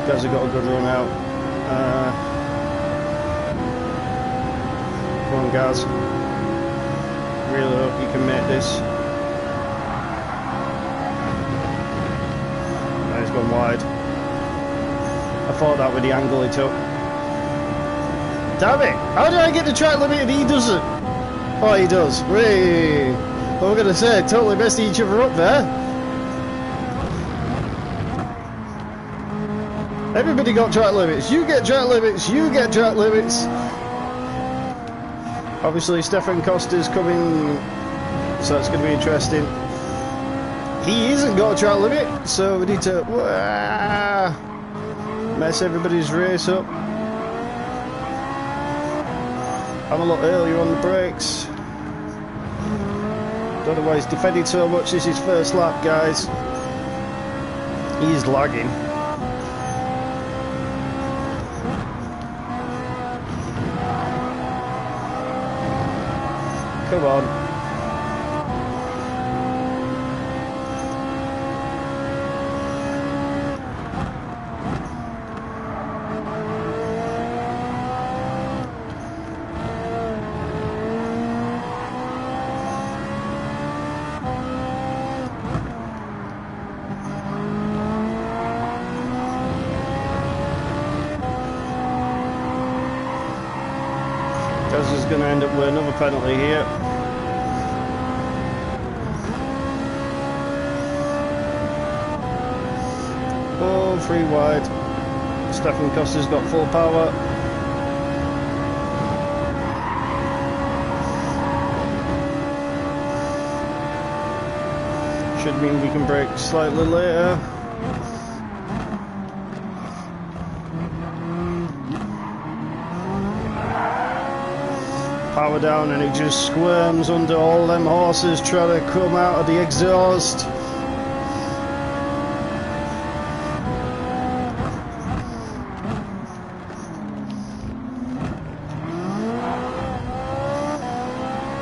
Speaker 1: Gaza got a good run out. Come on, Gaz. Really hope you can make this. No, he's gone wide. I thought that with the angle he took. Damn it! How did I get the track limit and he doesn't? Oh, he does. Whee! What we're going to say, totally messed each other up there. Everybody got track limits. You get track limits. You get track limits. Obviously, Stefan Costa's coming, so it's going to be interesting. He hasn't got a track limit, so we need to mess everybody's race up. I'm a lot earlier on the brakes. Don't know why he's defending so much. This is his first lap, guys. He's lagging. Come on. going to end up with another penalty here. Oh, 3 wide. Stefan Costa's got full power. Should mean we can brake slightly later. Power down and it just squirms under all them horses trying to come out of the exhaust.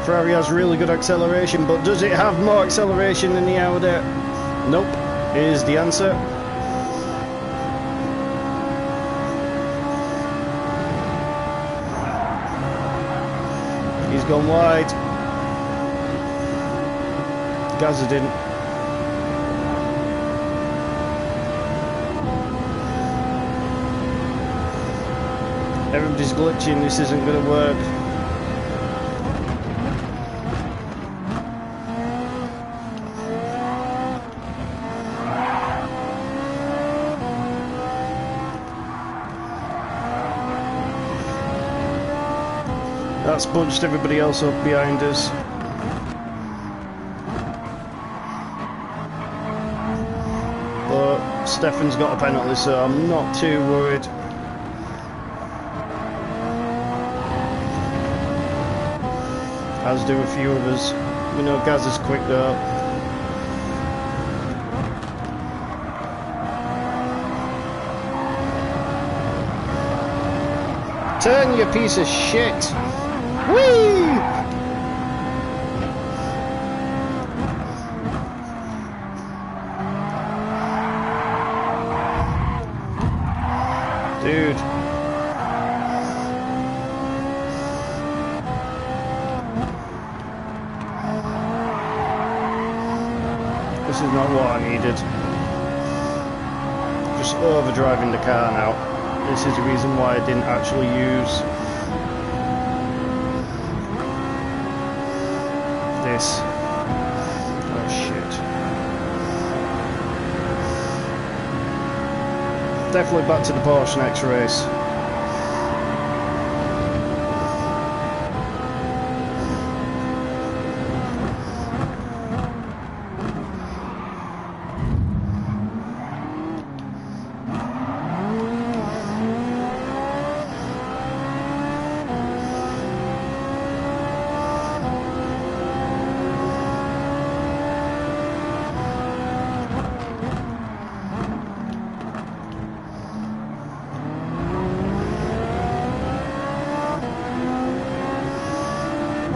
Speaker 1: Ferrari has really good acceleration, but does it have more acceleration than the Audi? Nope, is the answer. He's gone wide. Gazza didn't. Everybody's glitching, this isn't going to work. That's bunched everybody else up behind us. But Stefan's got a penalty, so I'm not too worried. As do a few of us. We know Gaz is quick though. Turn, you piece of shit! Whee! Dude. This is not what I needed. Just overdriving the car now. This is the reason why I didn't actually use this. Oh shit. Definitely back to the Porsche next race.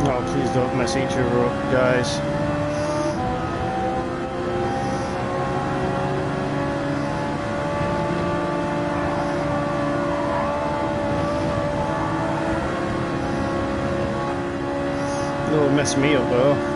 Speaker 1: Oh, please don't mess each other up, guys. It'll mess me up though.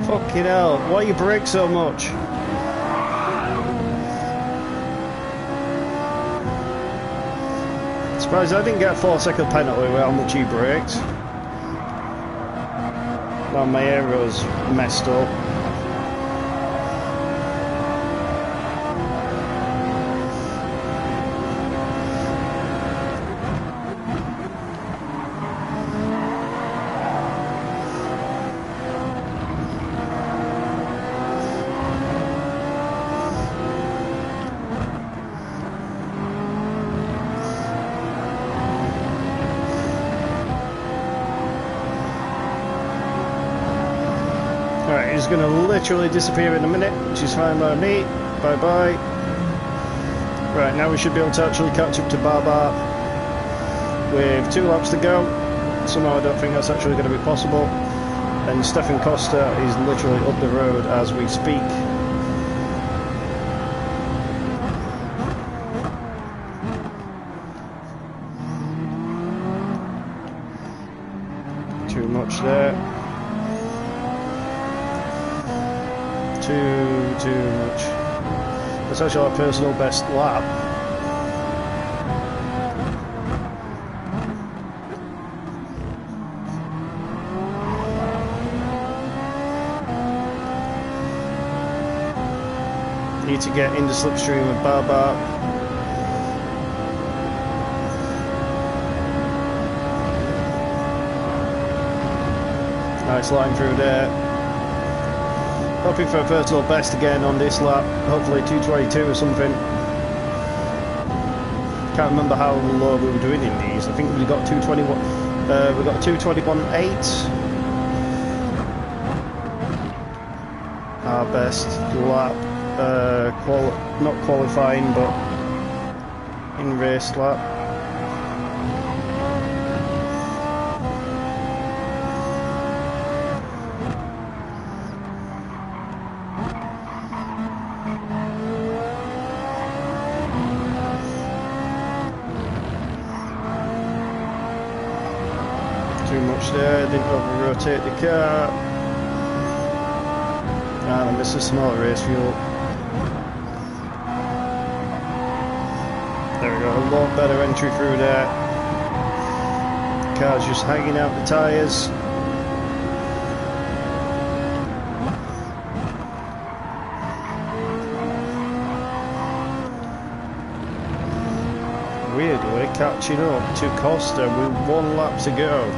Speaker 1: Fucking hell, why you brake so much? Surprised I didn't get a 4-second penalty with how much he braked. Now my aero's messed up. Alright, he's going to literally disappear in a minute, which is fine by me. Bye bye. Right, now we should be able to actually catch up to Barbar with 2 laps to go. Somehow I don't think that's actually going to be possible. And Stefan Costa is literally up the road as we speak. Too much there. Too much. That's actually our personal best lap. Need to get in the slipstream with Barbar. Nice line through there. Hoping for a personal best again on this lap. Hopefully 2:22 or something. Can't remember how low we were doing in these. I think we got 2:21. We got 2:21.8. Our best lap. Not qualifying, but in race lap. Too much there, didn't over-rotate the car. And I missed a small race fuel. There we go, a lot better entry through there. Car's just hanging out the tyres. Weirdly catching up to Costa with 1 lap to go.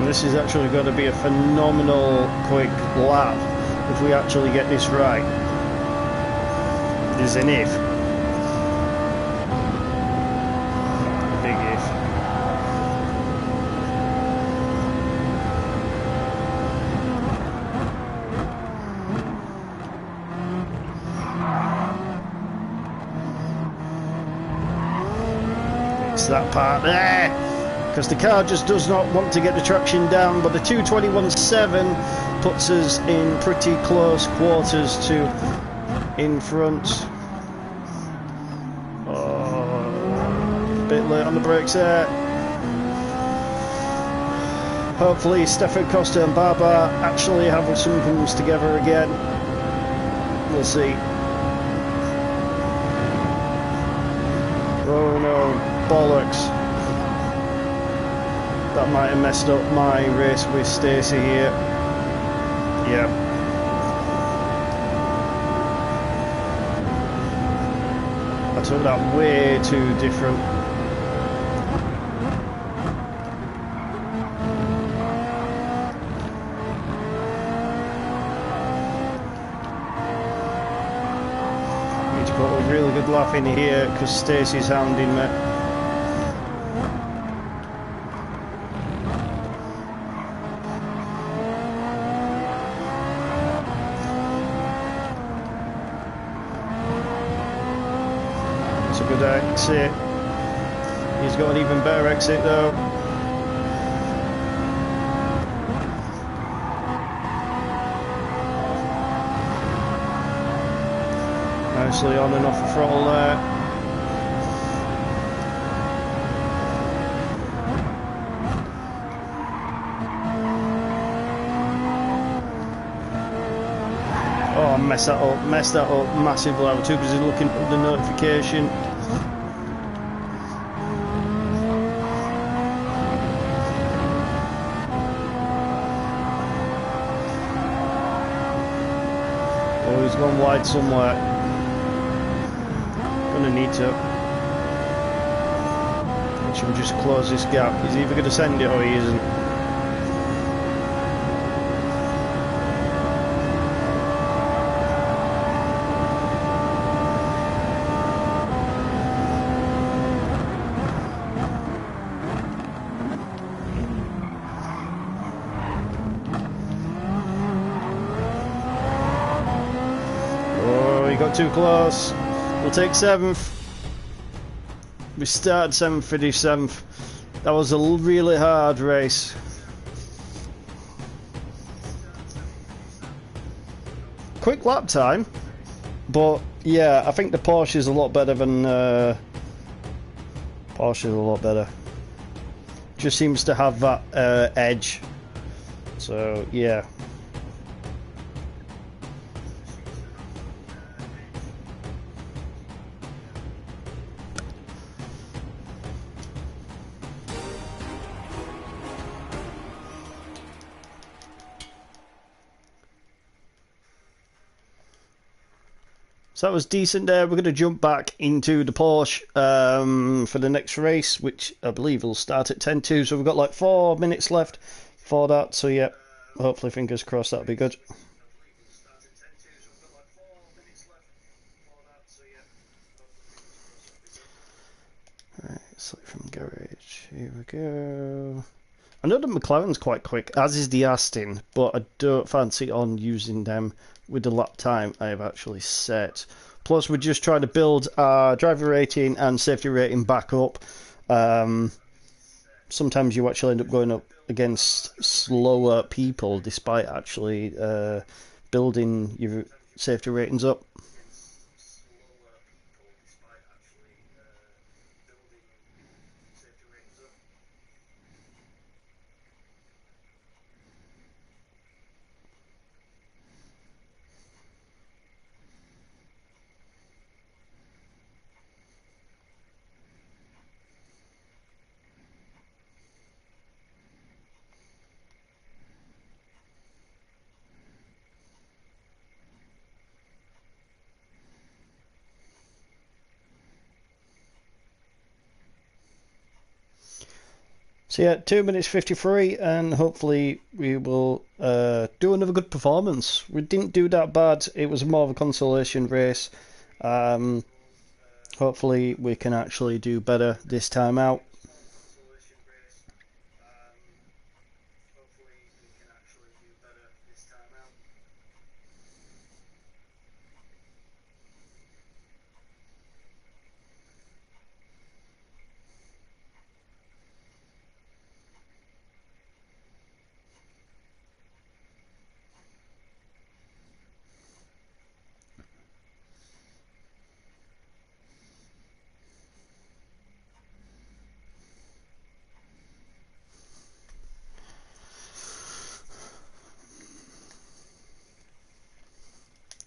Speaker 1: This is actually going to be a phenomenal quick lap if we actually get this right. There's an if. Big if. It's that part there. Because the car just does not want to get the traction down, but the 2:21.7 puts us in pretty close quarters to in front. Oh, a bit late on the brakes there. Hopefully Stefan Costa and Barbar actually have some comes together again. We'll see. Oh no, bollocks. That might have messed up my race with Stacey here. Yeah. I took that way too different. Need to put a really good laugh in here because Stacey's hounding me. Exit. He's got an even better exit though. Nicely on and off the throttle there. Oh, I messed that up massively. I was too busy looking at the notification. He's gone wide somewhere. Gonna need to. Should we just close this gap? He's either gonna send it or he isn't. you got too close. We'll take 7th. We started 7th, finished 7th. That was a really hard race. Quick lap time, but yeah, I think the Porsche is a lot better than Porsche is a lot better. Just seems to have that edge. So yeah. So that was decent there. We're going to jump back into the Porsche for the next race, which I believe will start at 10:02. So we've got like 4 minutes left for that. So yeah, hopefully, fingers crossed, that'll be good. Right, select from garage. Here we go. I know the McLaren's quite quick, as is the Aston, but I don't fancy on using them with the lap time I have actually set. Plus, we're just trying to build our driver rating and safety rating back up. Sometimes you actually end up going up against slower people, despite actually building your safety ratings up. So yeah, 2 minutes 53, and hopefully we will do another good performance. We didn't do that bad. It was more of a consolation race. Hopefully we can actually do better this time out.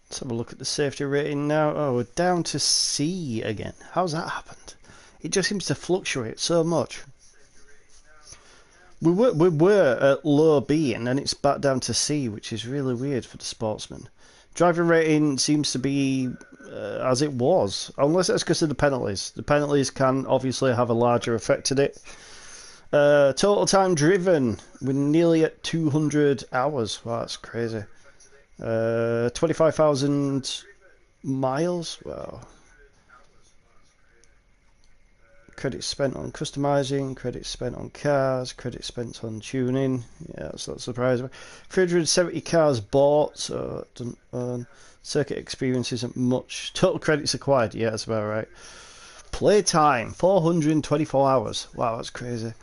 Speaker 1: Let's have a look at the safety rating now. Oh, we're down to C again. How's that happened? It just seems to fluctuate so much. We were at low B, and then it's back down to C, which is really weird for the sportsman. Driver rating seems to be as it was, unless that's because of the penalties. The penalties can obviously have a larger effect on it. Total time driven, we're nearly at 200 hours. Wow, that's crazy. 25,000 miles. Wow. Credits spent on customizing, credits spent on cars, credits spent on tuning. Yeah, that's not surprising. 370 cars bought, so it doesn't earn. Circuit experience isn't much. Total credits acquired, yeah, that's about right. Playtime, 424 hours. Wow, that's crazy.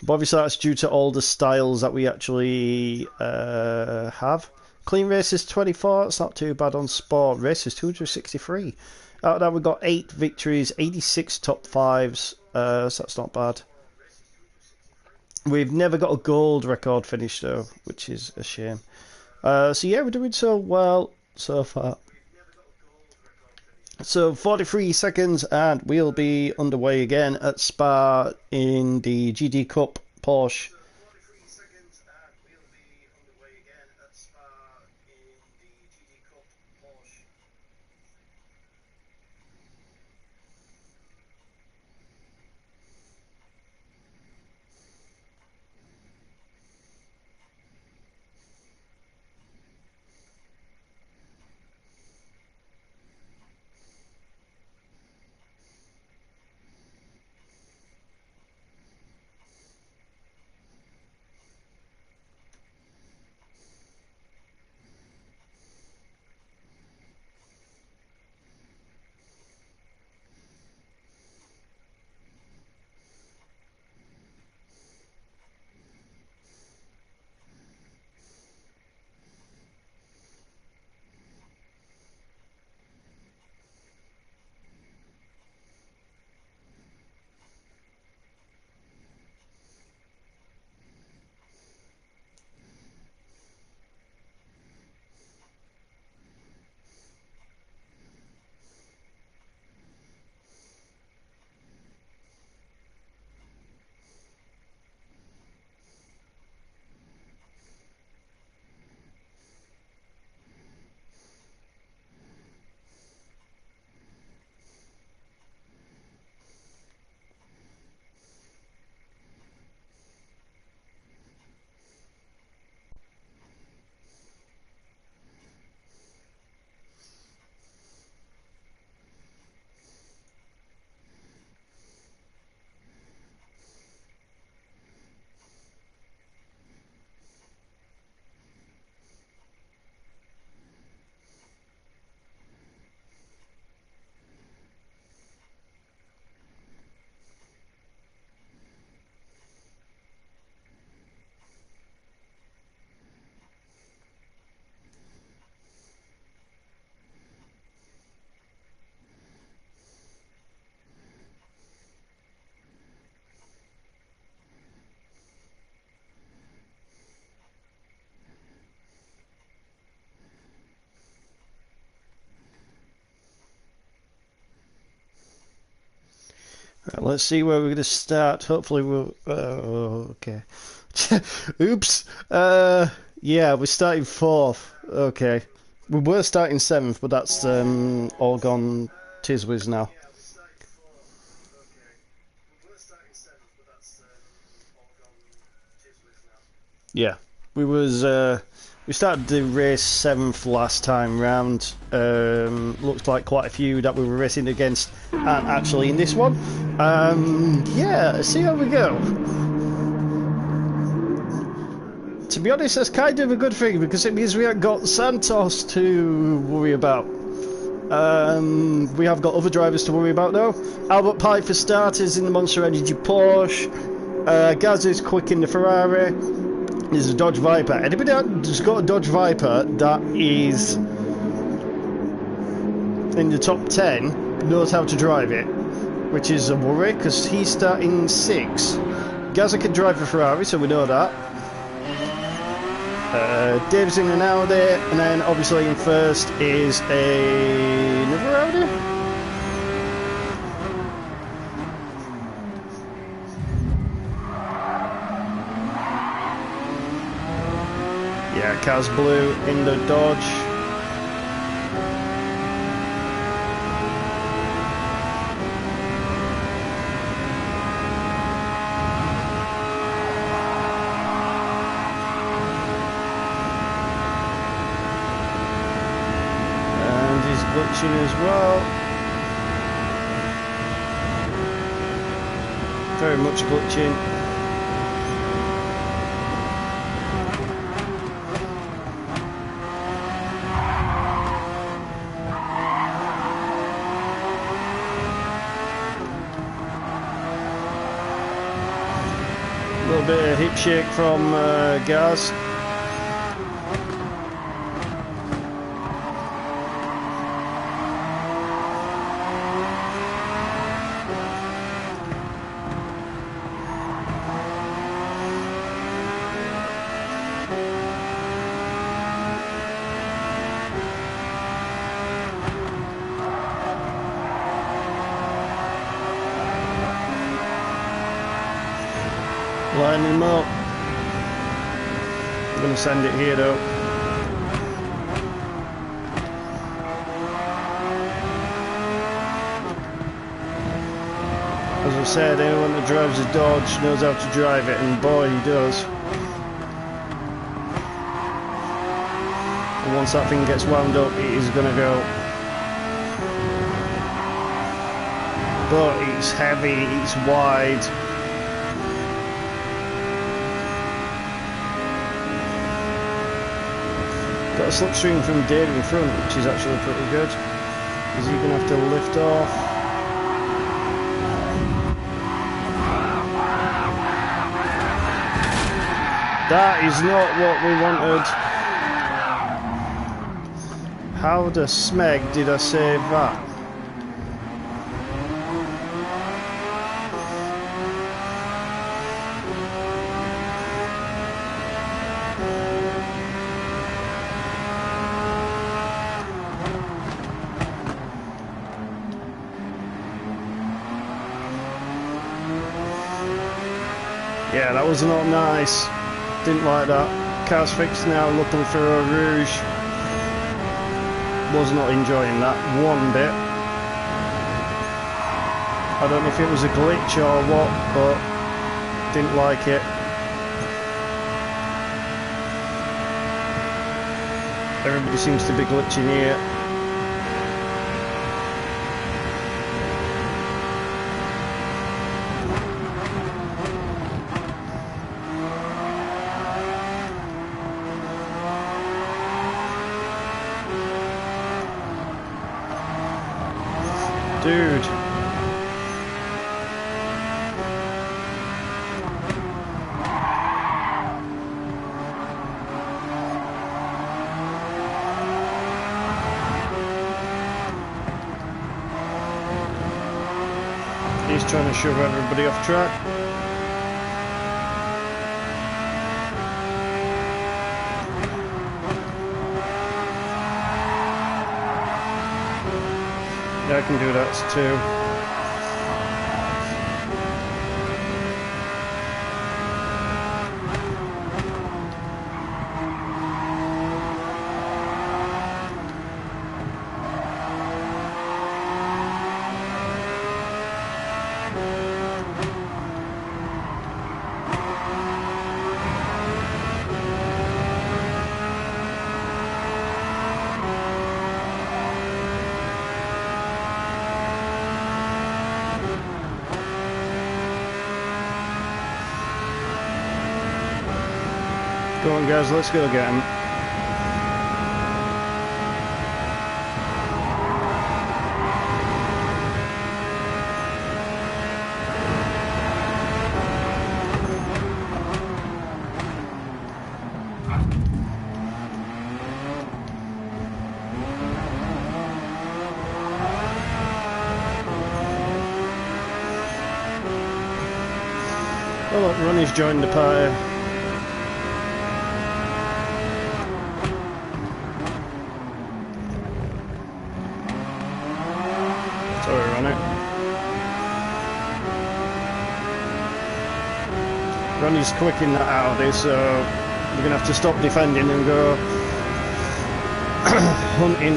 Speaker 1: But obviously that's due to all the styles that we actually have. Clean races 24, it's not too bad on sport. Races 263. Out of that we've got 8 victories, 86 top 5s, so that's not bad. We've never got a gold record finish though, which is a shame. So yeah, we're doing so well so far. So 43 seconds and we'll be underway again at Spa in the GT Cup Porsche. Right, let's see where we're going to start. Hopefully we'll... okay. Oops. Yeah, we're starting 4th. Okay. We were starting 7th, but that's all gone tizwiz now. Yeah. We started the race 7th last time round. Looks like quite a few that we were racing against aren't actually in this one. Yeah, let's see how we go. To be honest, that's kind of a good thing because it means we haven't got Santos to worry about. We have got other drivers to worry about though. Albert Pike for starters in the Monster Energy Porsche. Gaz is quick in the Ferrari. There's a Dodge Viper. Anybody that's got a Dodge Viper that is in the top 10 knows how to drive it, which is a worry because he's starting 6. Gaza can drive a Ferrari, so we know that. Dave's in an Audi, and then obviously in first is another Audi. Yeah, Kaz Blue in the Dodge. Glitching as well. Very much glitching. A little bit of hip shake from Gaz. Line him up. I'm going to send it here though. As I said, anyone that drives a Dodge knows how to drive it, and boy, he does. And once that thing gets wound up, it is going to go. But it's heavy, it's wide. Got a slipstream from Dave in front, which is actually pretty good. Is he going to have to lift off? That is not what we wanted. How the smeg did I save that? Yeah, that was not nice. Didn't like that. Car's fixed now, looking for a rouge. Was not enjoying that one bit. I don't know if it was a glitch or what, but didn't like it. Everybody seems to be glitching here. Dude. He's trying to shove everybody off track. Yeah, I can do that too. Come on guys, let's go get him. Oh look, Ronnie's joined the party. Sorry, Ronnie. Ronnie's quick in that Audi, so we're going to have to stop defending and go hunting.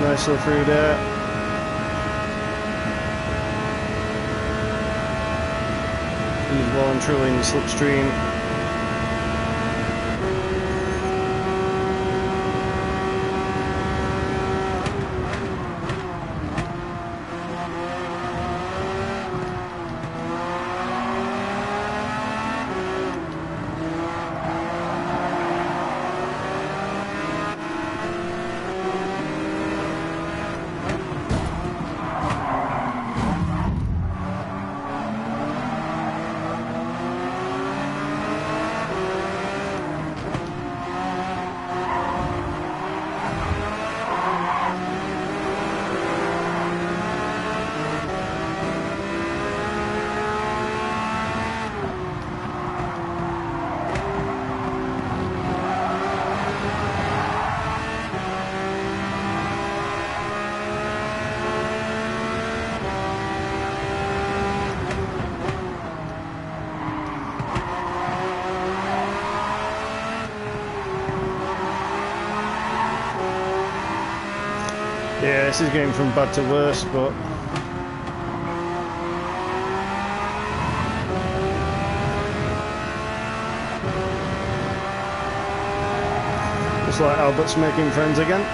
Speaker 1: Nicely through there. He's well and truly in the slipstream. Yeah, this is going from bad to worse, but looks like Albert's making friends again.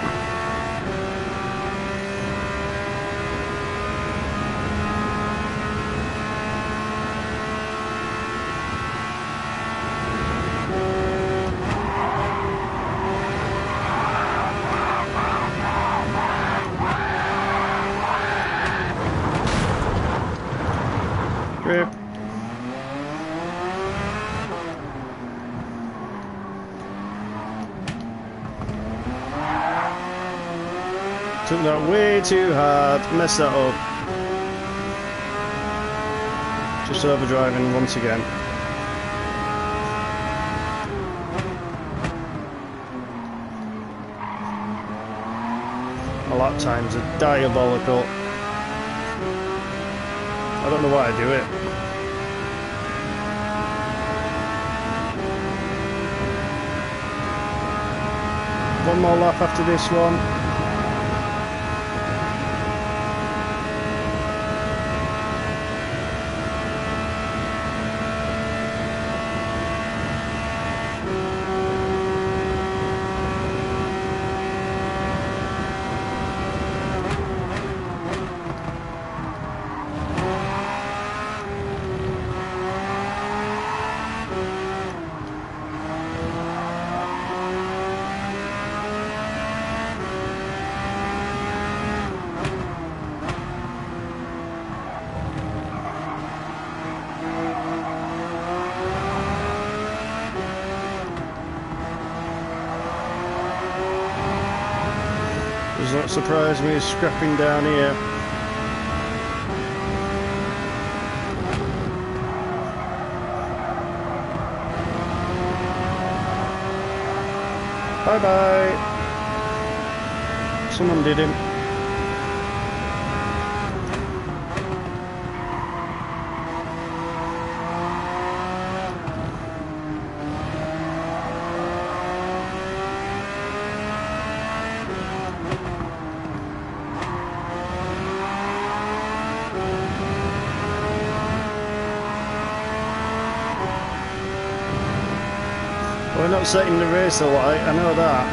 Speaker 1: Rip. Took that way too hard, messed that up. Just overdriving once again. My lap times are diabolical. I don't know why I do it. One more lap after this one. Does not surprise me scrapping down here. Bye bye. Someone did him. We're not setting the race alight, I know that.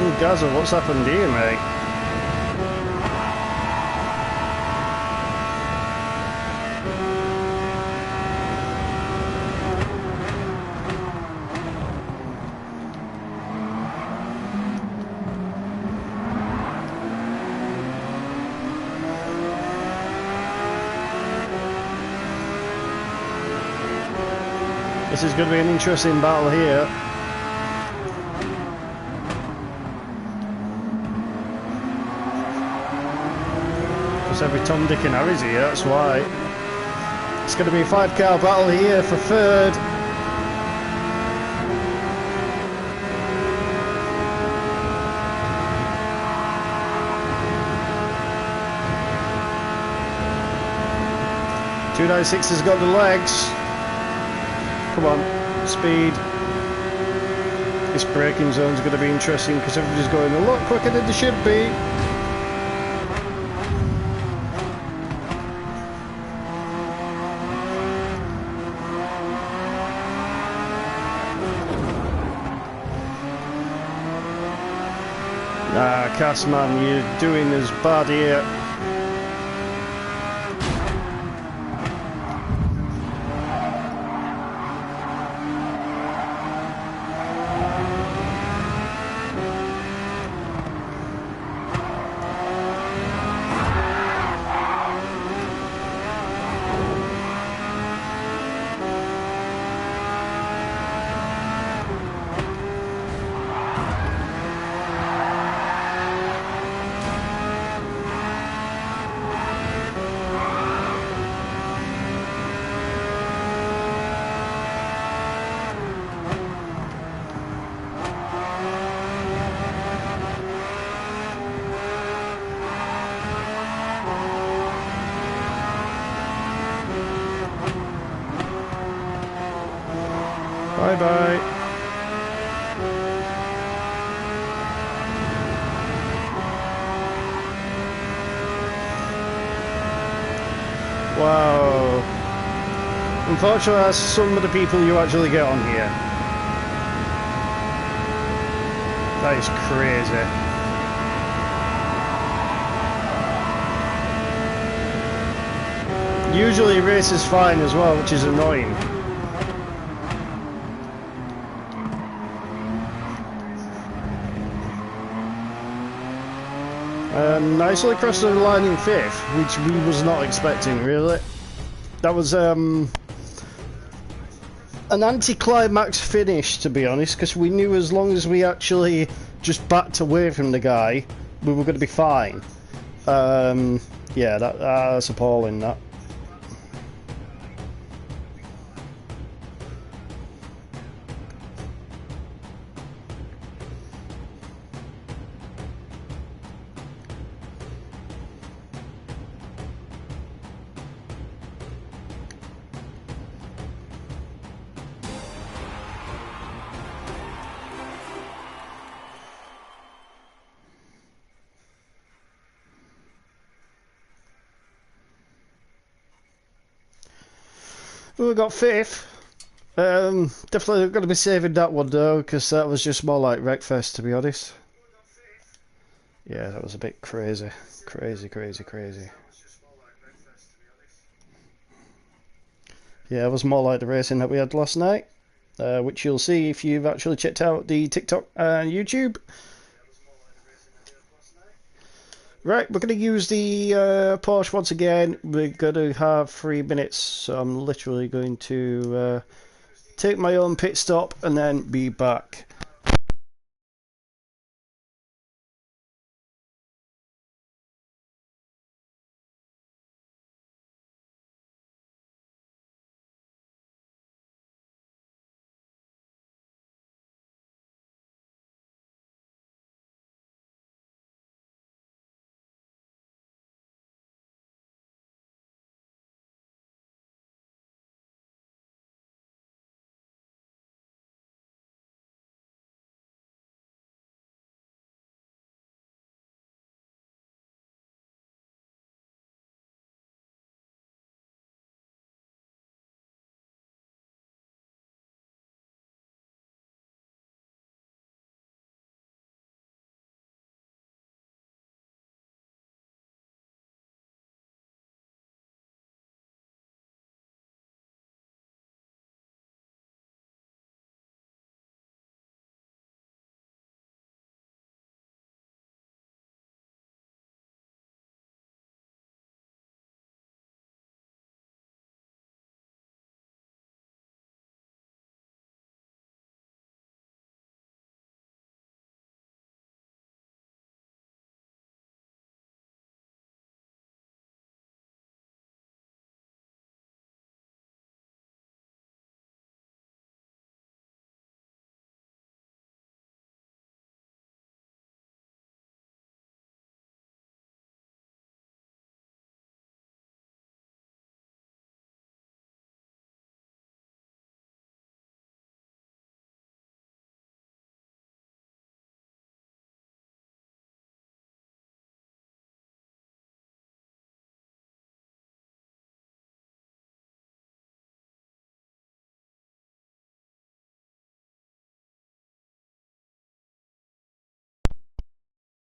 Speaker 1: Ooh, Gaza, what's happened here, mate? This is going to be an interesting battle here. Because every Tom, Dick and Harry's here, that's why. It's going to be a 5-car battle here for third. .296 has got the legs. Come on, speed. This braking zone's going to be interesting because everybody's going a lot quicker than they should be. Nah, Castman, you're doing as bad here. Bye-bye. Wow. Unfortunately, that's some of the people you actually get on here. That is crazy. Usually race is fine as well, which is annoying. Nicely crossed the line in 5th, which we was not expecting, really. That was an anticlimax finish, to be honest, because we knew as long as we actually just backed away from the guy, we were going to be fine. Yeah, that's appalling, that. We got 5th. Definitely going to be saving that one though, because that was just more like Wreckfest, to be honest. Yeah, that was a bit crazy. Crazy. Yeah, it was more like the racing that we had last night, which you'll see if you've actually checked out the TikTok and YouTube. Right, we're going to use the Porsche once again. We're going to have 3 minutes, so I'm literally going to take my own pit stop and then be back.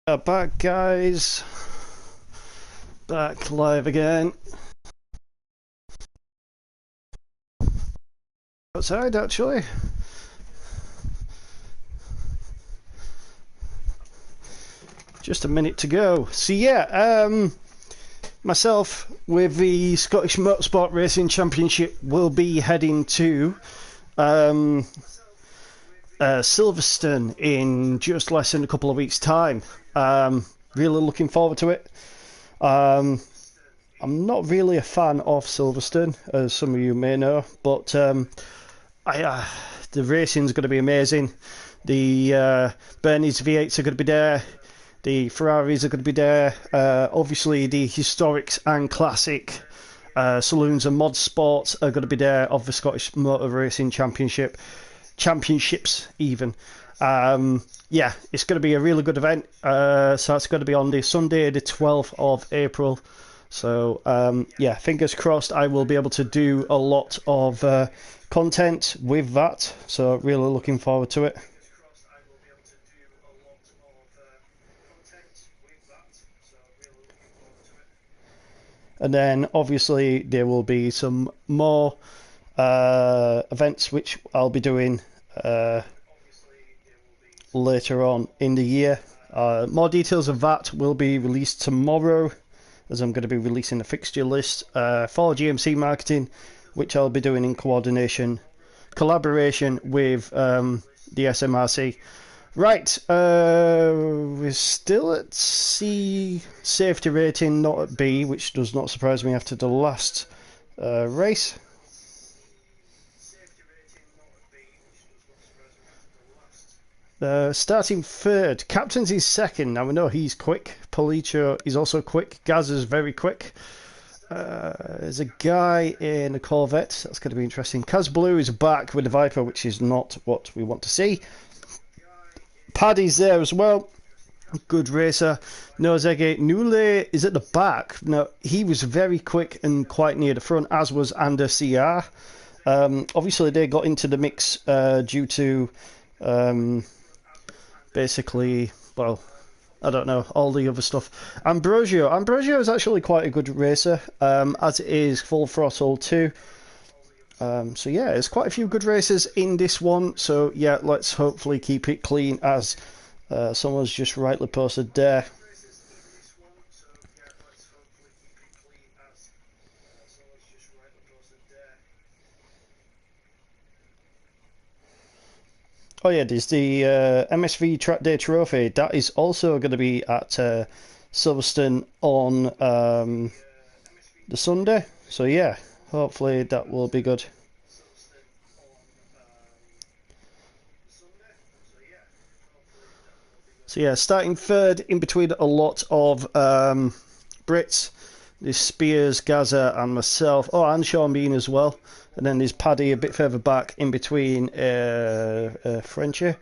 Speaker 1: Back, guys. Back live again. Outside, actually. Just a minute to go. So yeah, myself with the Scottish Motorsport Racing Championship will be heading to Silverstone in just less than a couple of weeks' time. Really looking forward to it. I'm not really a fan of Silverstone, as some of you may know, but the racing's going to be amazing. The Bernie's V8s are going to be there. The Ferraris are going to be there. Obviously, the historics and classic saloons and mod sports are going to be there of the Scottish Motor Racing Championships even. Yeah, it's going to be a really good event. So it's going to be on the Sunday, the 12th of April. So yeah, fingers crossed I will be able to do a lot of content with that. So really looking forward to it. And then obviously there will be some more events which I'll be doing later on in the year. More details of that will be released tomorrow, as I'm going to be releasing a fixture list for GMC marketing, which I'll be doing in collaboration with the SMRC. Right, we're still at C safety rating, not at B, which does not surprise me after the last race. Starting third, Captain's is second. Now we know he's quick. Policio is also quick. Gaz is very quick. There's a guy in a Corvette. That's going to be interesting. Kaz Blue is back with the Viper, which is not what we want to see. Paddy's there as well. Good racer. No Zege. Nule is at the back. No, he was very quick and quite near the front, as was Ander CR. Obviously, they got into the mix due to basically, well, I don't know, all the other stuff. Ambrosio is actually quite a good racer, as is Full Throttle too. So yeah, there's quite a few good racers in this one. So yeah, let's hopefully keep it clean, as someone's just rightly posted there. Oh yeah, there's the MSV Track Day Trophy. That is also going to be at Silverstone on the Sunday. So yeah, hopefully that will be good. So yeah, starting third in between a lot of Brits. There's Spears, Gaza and myself. Oh, and Sean Bean as well. And then there's Paddy a bit further back in between Frenchie.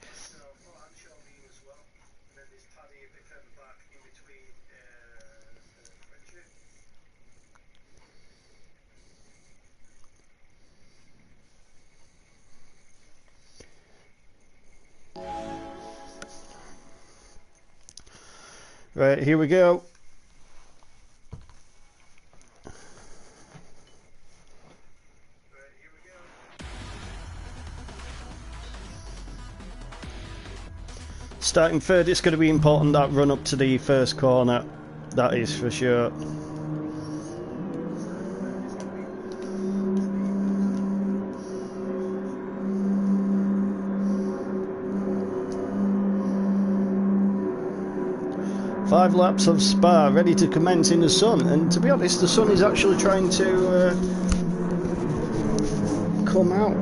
Speaker 1: Right, here we go. Starting third, it's going to be important, that run up to the first corner. That is for sure. Five laps of Spa, ready to commence in the sun. And to be honest, the sun is actually trying to come out.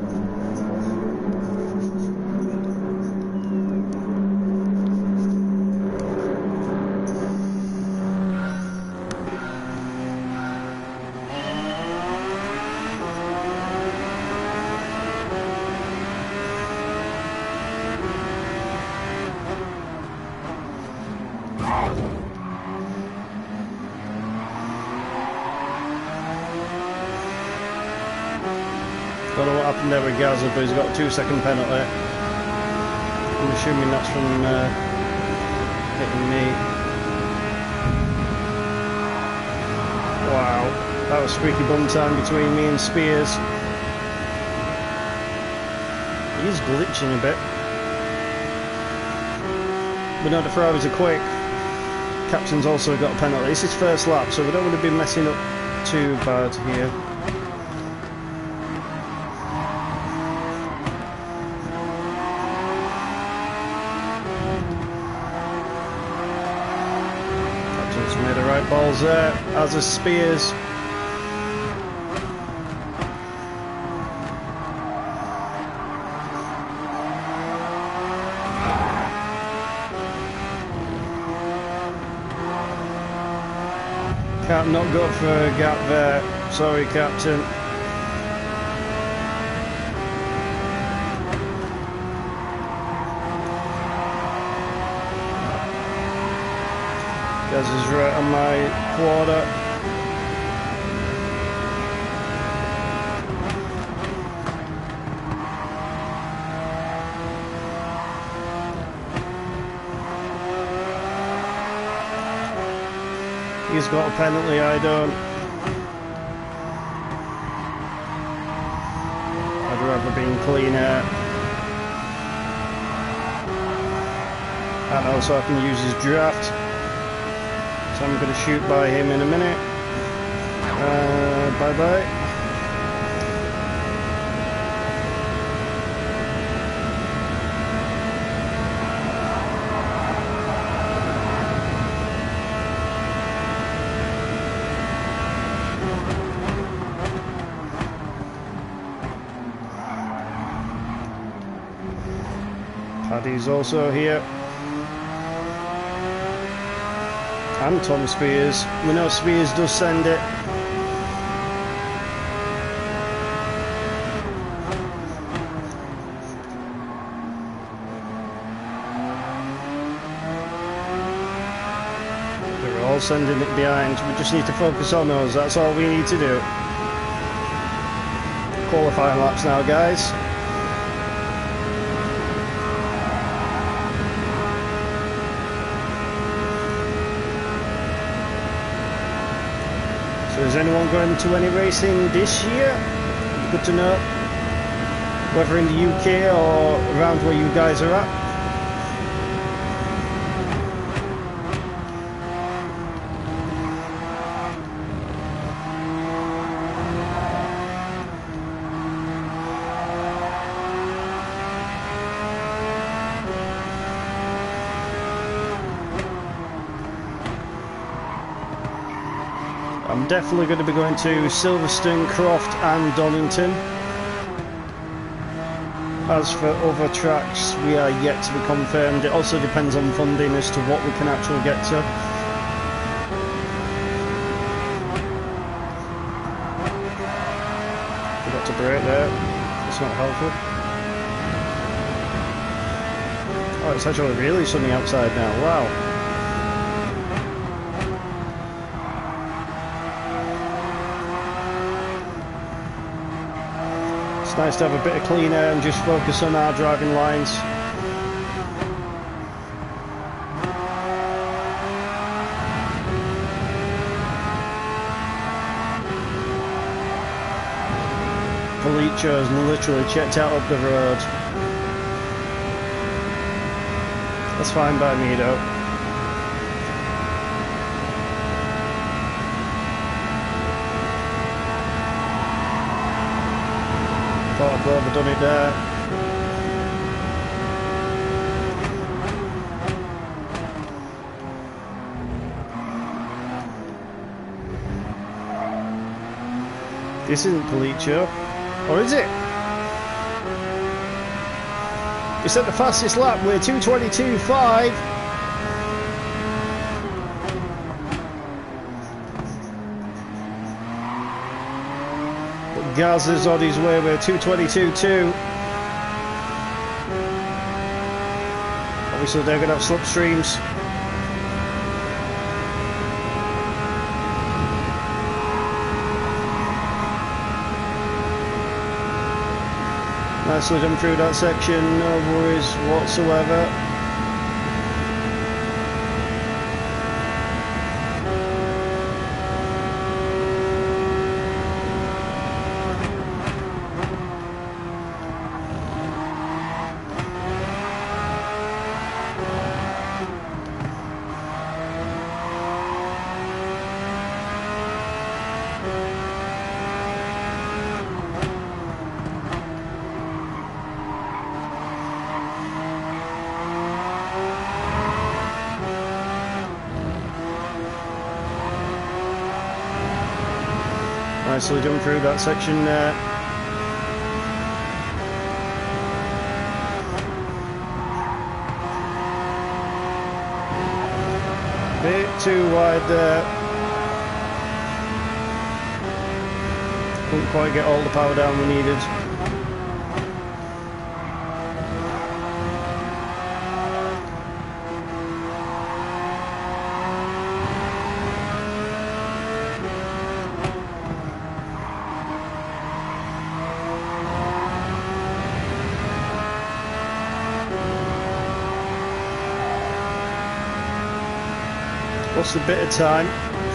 Speaker 1: Don't know what happened there with Gaza, but he's got a 2-second penalty. I'm assuming that's from hitting me. Wow, that was squeaky bum time between me and Spears. He's glitching a bit. But not the Ferraris are quick. Captain's also got a penalty. This is first lap, so we don't want to be messing up too bad here. Captain's made the right balls there, as is Spears. Can't not go for a gap there. Sorry, Captain. Gaz is right on my quarter. He's got a penalty, I don't. I'd rather been cleaner. And also I can use his draft. So I'm going to shoot by him in a minute. Bye bye. Paddy's also here. And Tom Spears. We know Spears does send it. They're all sending it behind. We just need to focus on those. That's all we need to do. Qualifying laps now, guys. Is anyone going to any racing this year? Good to know. Whether in the UK or around where you guys are at. I'm definitely going to be going to Silverstone, Croft and Donington. As for other tracks, we are yet to be confirmed. It also depends on funding as to what we can actually get to. Forgot to brake there. It's not helpful. Oh, it's actually really sunny outside now. Wow. It's nice to have a bit of clean air and just focus on our driving lines. Felicia has literally checked out up the road. That's fine by me though. Thought I'd overdone it there. This isn't Policio, or is it? It's at the fastest lap, we're 2:22.5. Gaz is on his way, we're 2:22.2. Obviously they're going to have slipstreams. Nicely done through that section, no worries whatsoever. nicely done through that section there. Bit too wide there. Couldn't quite get all the power down we needed. Lost a bit of time,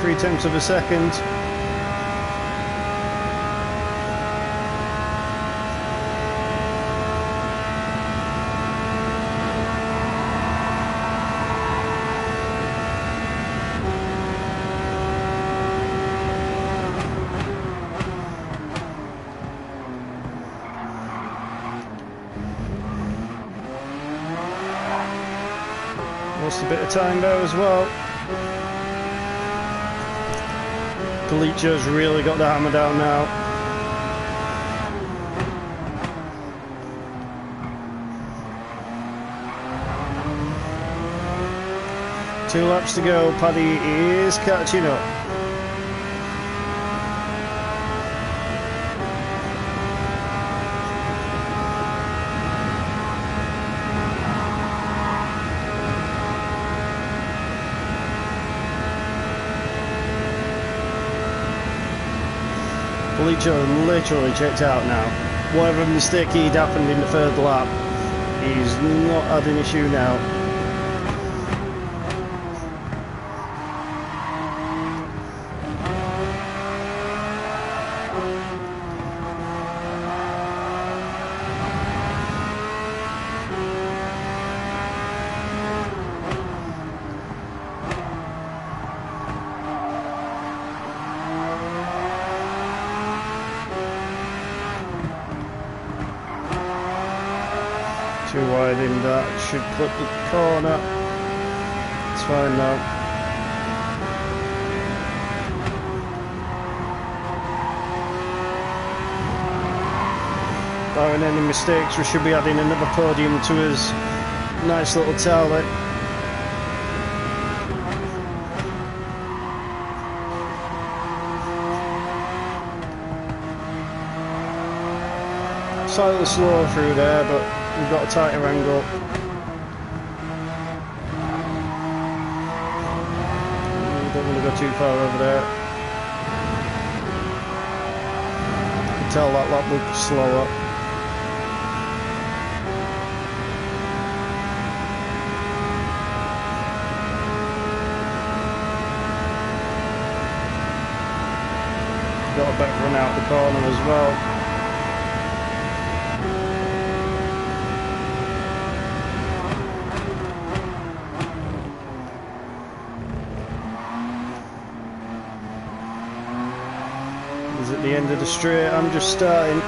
Speaker 1: 0.3 of a second. Lost a bit of time there as well. Galiccio's really got the hammer down now. Two laps to go. Paddy is catching up. Galiccio literally checked out now. Whatever mistake he'd happened in the third lap, he's not had an issue now. Too wide in that, should clip the corner. It's fine now. Barring any mistakes, we should be adding another podium to his nice little tally. Slightly slower through there, but we've got a tighter angle. Don't want to go too far over there. You can tell that lap was slower. Got a better run out the corner as well. At the end of the straight, I'm just starting.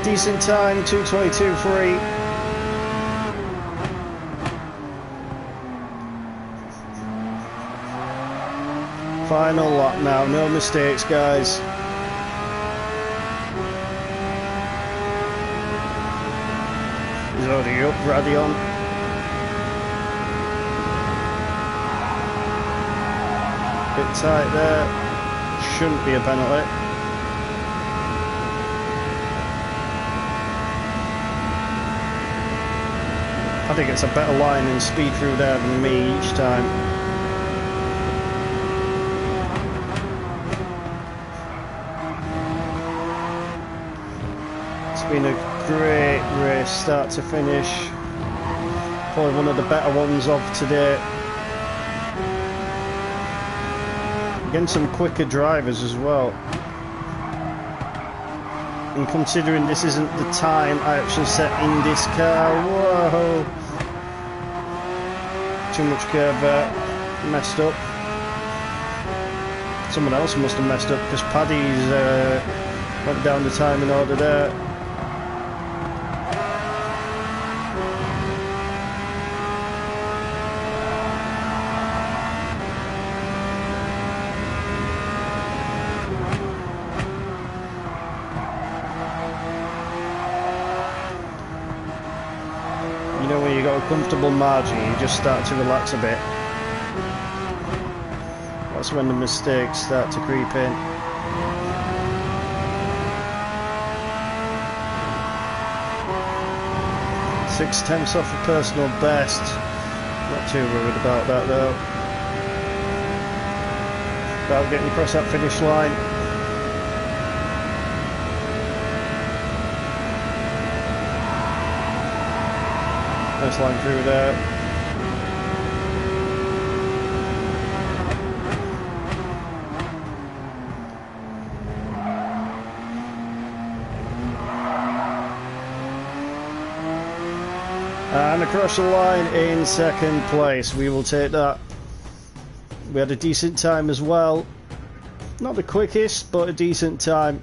Speaker 1: Decent time, 2:22.3. Final lap now, no mistakes, guys. He's already up, Raddy on. Bit tight there, shouldn't be a penalty. I think it's a better line and speed through there than me each time. It's been a great race, start to finish. Probably one of the better ones of today. Against some quicker drivers as well. And considering this isn't the time I actually set in this car, whoa! Too much curve there, messed up. Someone else must have messed up because Paddy's went down the timing order there. got a comfortable margin, you just start to relax a bit. That's when the mistakes start to creep in. Six tenths off a personal best. Not too worried about that though. About getting across that finish line. Nice line through there. And across the line in second place. We will take that. We had a decent time as well. Not the quickest, but a decent time.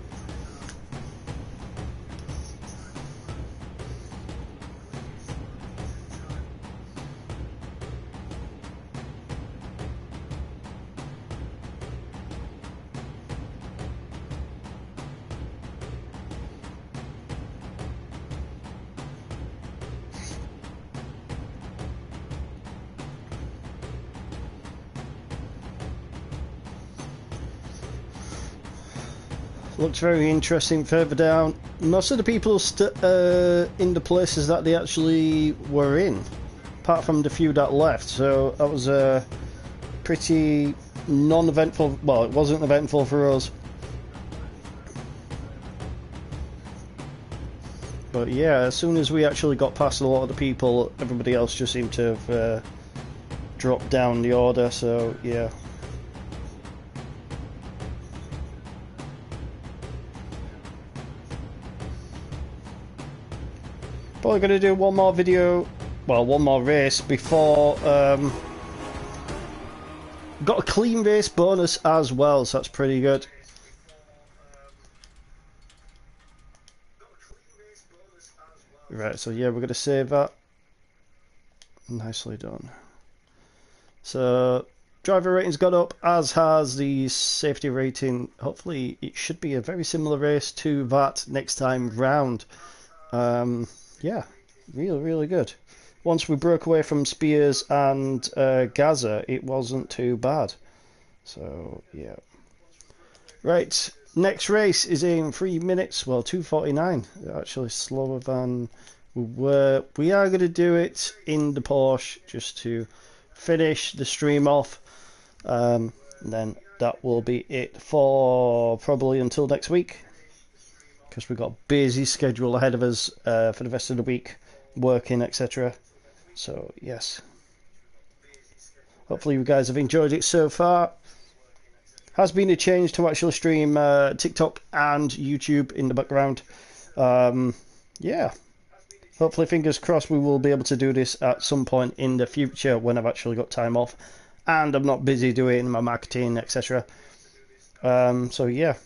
Speaker 1: Looks very interesting further down. Most of the people in the places that they actually were in, apart from the few that left. So that was a pretty non-eventful. Well, it wasn't eventful for us. But yeah, as soon as we actually got past a lot of the people, everybody else just seemed to have dropped down the order. So yeah. Probably going to do one more video, well, one more race before, got a clean race bonus as well, so that's pretty good. Right, so yeah, we're going to save that. Nicely done. So, driver rating's gone up, as has the safety rating. Hopefully it should be a very similar race to that next time round. Yeah, really good. Once we broke away from Spears and Gaza, it wasn't too bad. So, yeah. Right, next race is in 3 minutes. Well, 2:49. Actually slower than we were. We are going to do it in the Porsche just to finish the stream off. And then that will be it for probably until next week. Because we've got a busy schedule ahead of us for the rest of the week, working, etc. So, yes. Hopefully you guys have enjoyed it so far. Has been a change to actually stream TikTok and YouTube in the background. Yeah. Hopefully, fingers crossed, we will be able to do this at some point in the future when I've actually got time off. And I'm not busy doing my marketing, etc. So, yeah.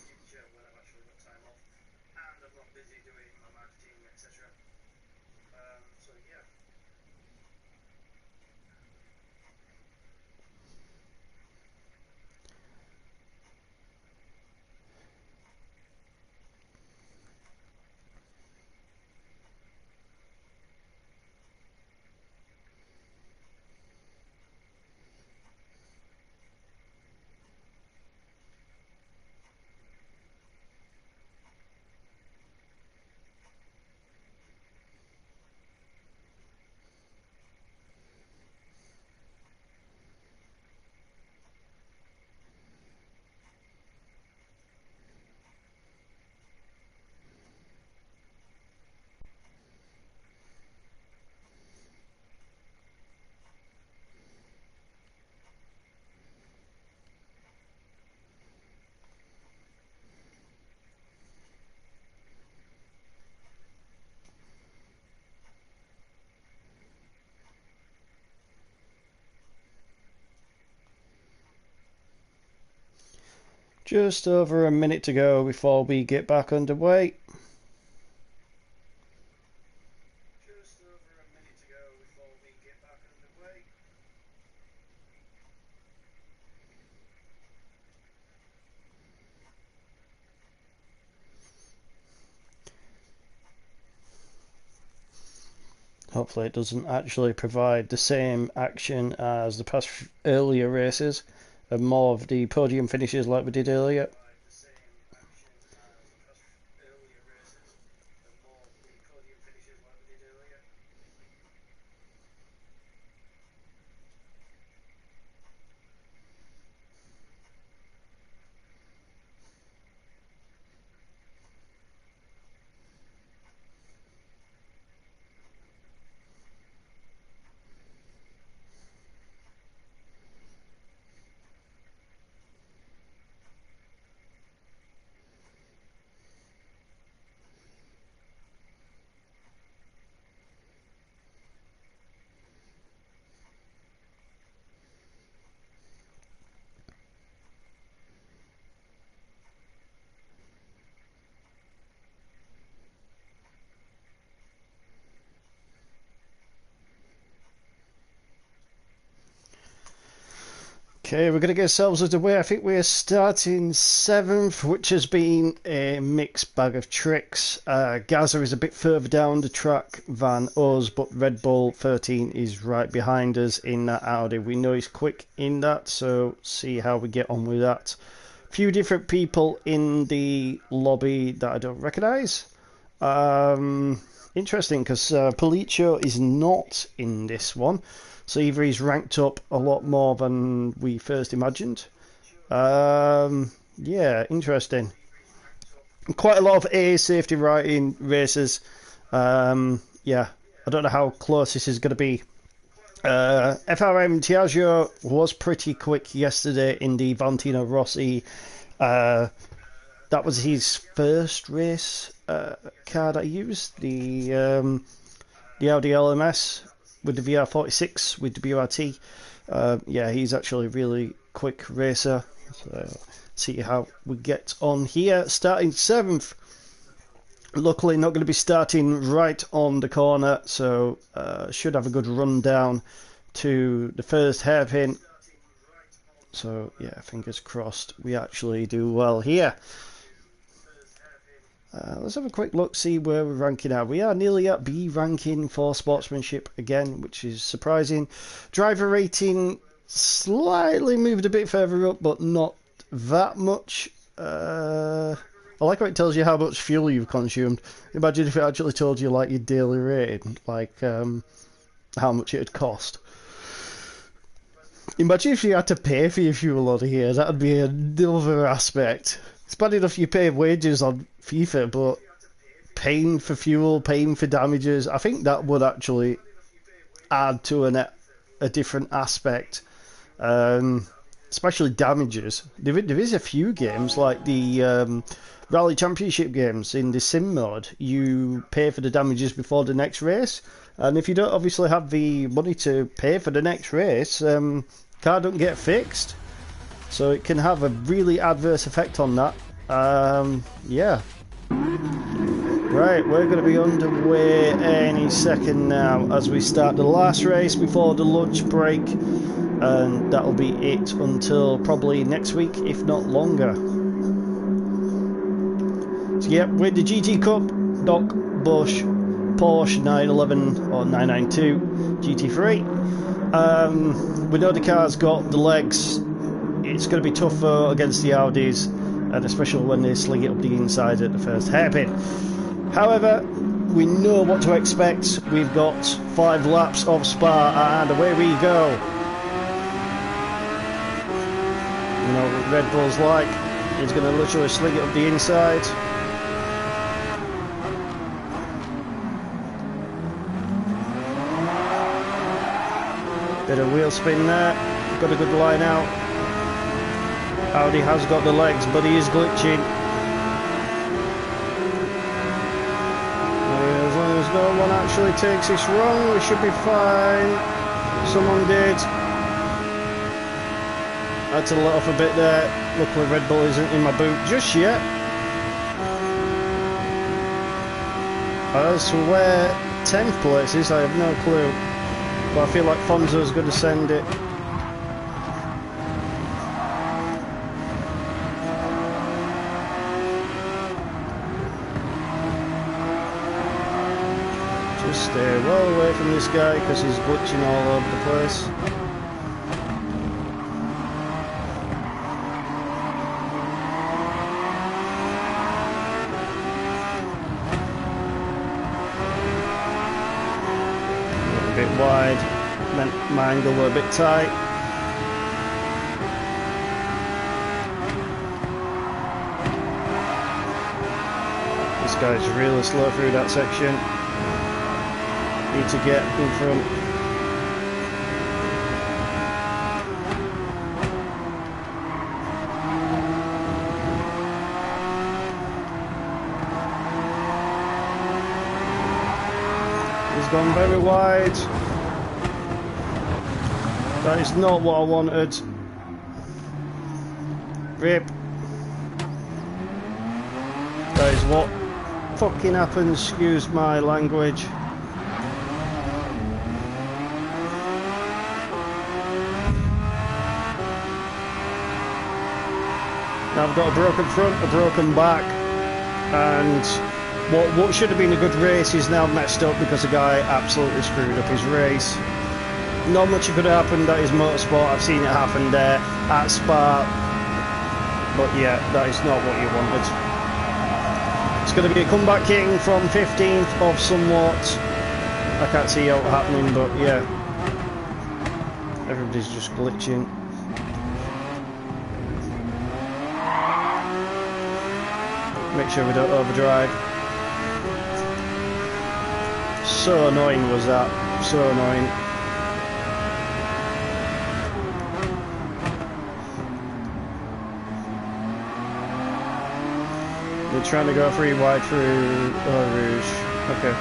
Speaker 1: Just over a minute to go before we get back underway. Hopefully it doesn't actually provide the same action as the past earlier races and more of the podium finishes like we did earlier. Okay, we're going to get ourselves underway. I think we're starting 7th, which has been a mixed bag of tricks. Gaza is a bit further down the track than us, but Red Bull 13 is right behind us in that Audi. We know he's quick in that, so see how we get on with that. A few different people in the lobby that I don't recognise. Interesting, because Policio is not in this one. So either he's ranked up a lot more than we first imagined. Yeah, interesting. Quite a lot of A safety writing races. Yeah, I don't know how close this is going to be. FRM Tiaggio was pretty quick yesterday in the Valentino Rossi. That was his first race car that he used, the Audi LMS. With the VR46, with the WRT. Yeah, he's actually a really quick racer. So, see how we get on here. Starting 7th. Luckily, not going to be starting right on the corner, so should have a good run down to the first hairpin. So, yeah, fingers crossed we actually do well here. Let's have a quick look, see where we're ranking out. We are nearly at B ranking for sportsmanship again, which is surprising. Driver rating slightly moved a bit further up, but not that much. I like how it tells you how much fuel you've consumed. Imagine if it actually told you like your daily rating, like how much it would cost. Imagine if you had to pay for your fuel on here. That would be another aspect. It's bad enough you pay wages on FIFA, but paying for fuel, paying for damages, I think that would actually add to a different aspect. Especially damages. There is a few games, like the Rally Championship games in the sim mode. You pay for the damages before the next race, and if you don't obviously have the money to pay for the next race, car don't get fixed. So it can have a really adverse effect on that. Yeah. Right, we're going to be underway any second now as we start the last race before the lunch break. And that'll be it until probably next week, if not longer. So yeah, with the GT Cup, Doc, Bush, Porsche 911 or 992, GT3. We know the car's got the legs. It's going to be tougher against the Audis, and especially when they sling it up the inside at the first hairpin. However, we know what to expect. We've got 5 laps of Spa, and away we go. You know what Red Bull's like. He's going to literally sling it up the inside. Bit of wheel spin there. Got a good line out. Audi has got the legs, but he is glitching. As long as no one actually takes this wrong, we should be fine. Someone did. Had to let off a bit there. Luckily Red Bull isn't in my boot just yet. As for where 10th place is, I have no clue. But I feel like Fonzo's going to send it. Just stay well away from this guy because he's glitching all over the place. A bit wide, meant my angle were a bit tight. This guy's really slow through that section. Need to get in front. He's gone very wide. That is not what I wanted. Rip. That is what fucking happens, excuse my language. Now I've got a broken front, a broken back, and what should have been a good race is now messed up because the guy absolutely screwed up his race. Not much could have happened at his motorsport. I've seen it happen there at Spa, but yeah, that is not what you wanted. It's going to be a comeback king from 15th of somewhat. I can't see how it happening, but yeah, everybody's just glitching. Make sure we don't overdrive. So annoying was that, so annoying. We're trying to go 3 wide through Eau Rouge. Okay.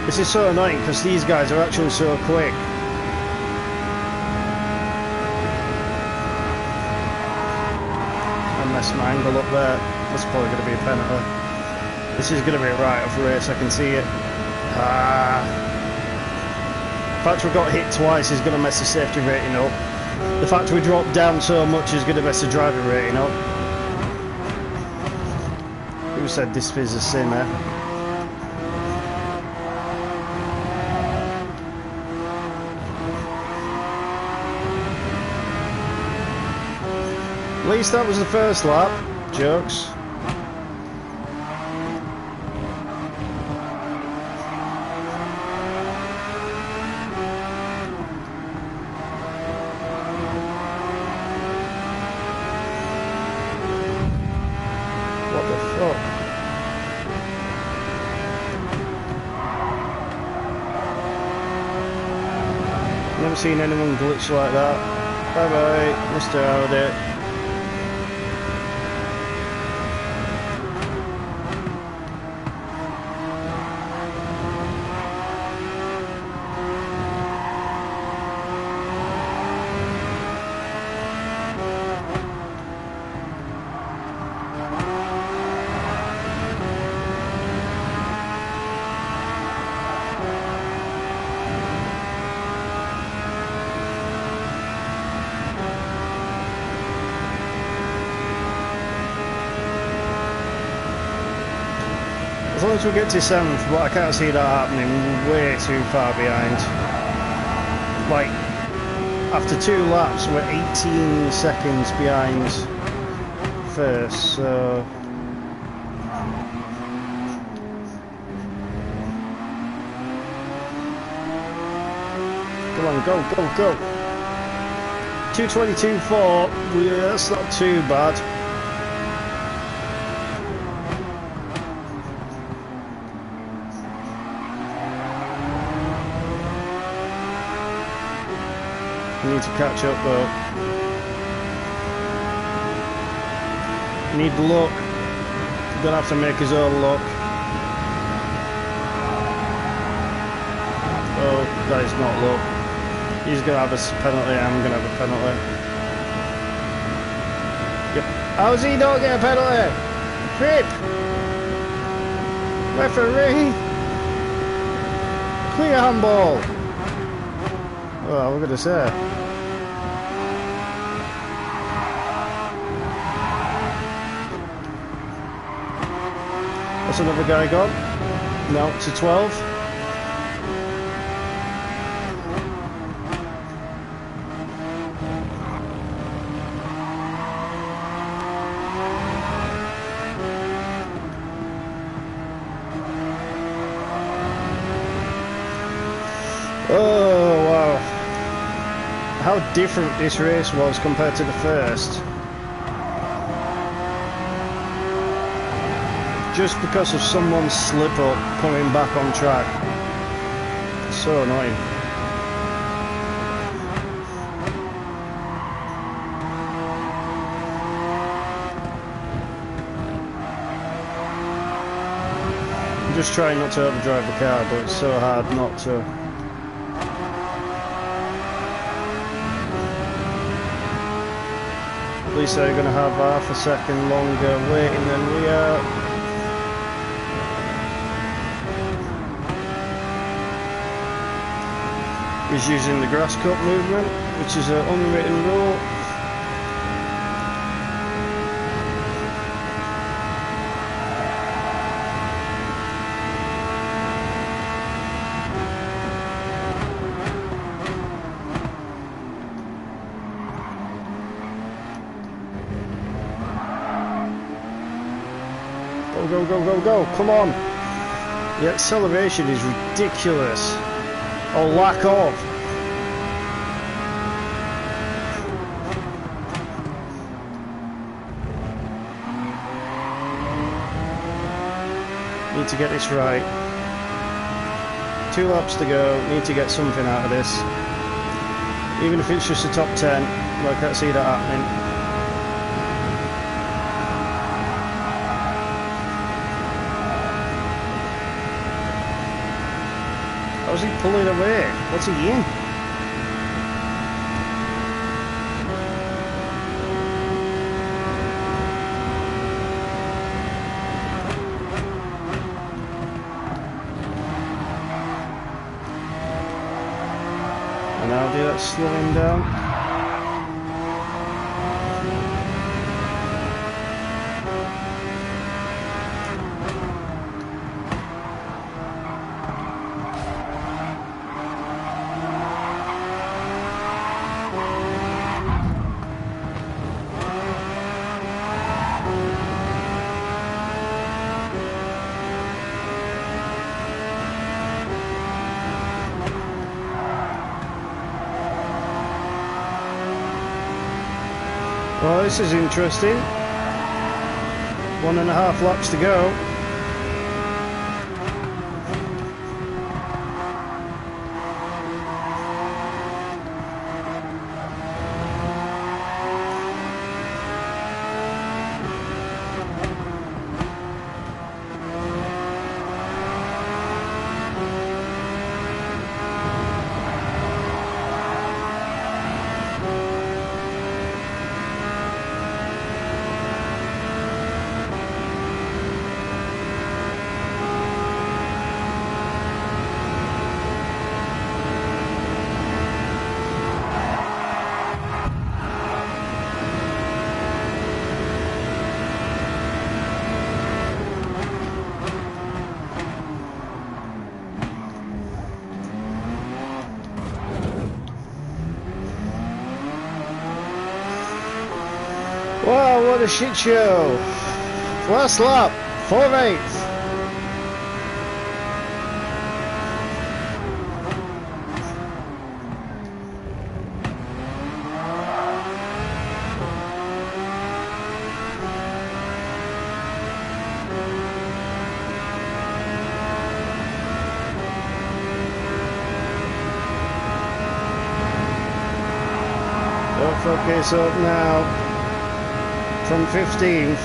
Speaker 1: This is so annoying because these guys are actually so quick. My angle up there, that's probably going to be a penalty. This is going to be a write-off race, I can see it. The fact we got hit twice is going to mess the safety rating up. The fact we dropped down so much is going to mess the driver rating up. Who said this is a sim, eh? At least that was the first lap. Jokes. What the fuck? Never seen anyone glitch like that. Bye bye, Mr. Audi. As long as we get to 7th, but I can't see that happening, we're way too far behind. Like, after 2 laps, we're 18 seconds behind first, so... Come on, go, go, go! 2:22.4, yeah, that's not too bad. Need to catch up though. Need luck. Gonna have to make his own luck. Oh, that is not luck. He's gonna have a penalty. I'm gonna have a penalty. Yep. How's he not get a penalty? Crip! Referee! Clear handball! Oh, we're gonna say. That's another guy gone. No, to 12. Oh wow, how different this race was compared to the first. Just because of someone's slip up coming back on track. So annoying. I'm just trying not to overdrive the car, but it's so hard not to. At least they're going to have half a second longer waiting than we are. He's using the grass cut movement, which is an unwritten rule. Go, go, go, go, go, come on! The acceleration is ridiculous. Or lack of. Need to get this right. 2 laps to go, need to get something out of this. Even if it's just a top 10, I can't see that happening. How's he pulling away? What's he in? And how do that slow him down? Well, this is interesting. 1.5 laps to go. Wow, what a shit show! Last lap, 4/8. Don't focus up now. From 15th.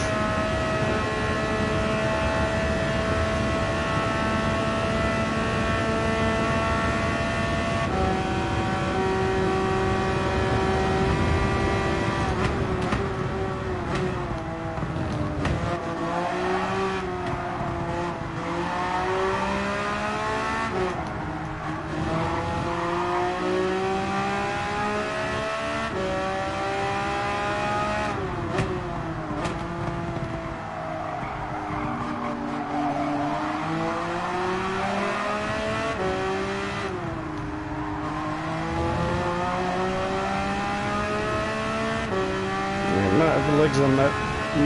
Speaker 1: the legs on that.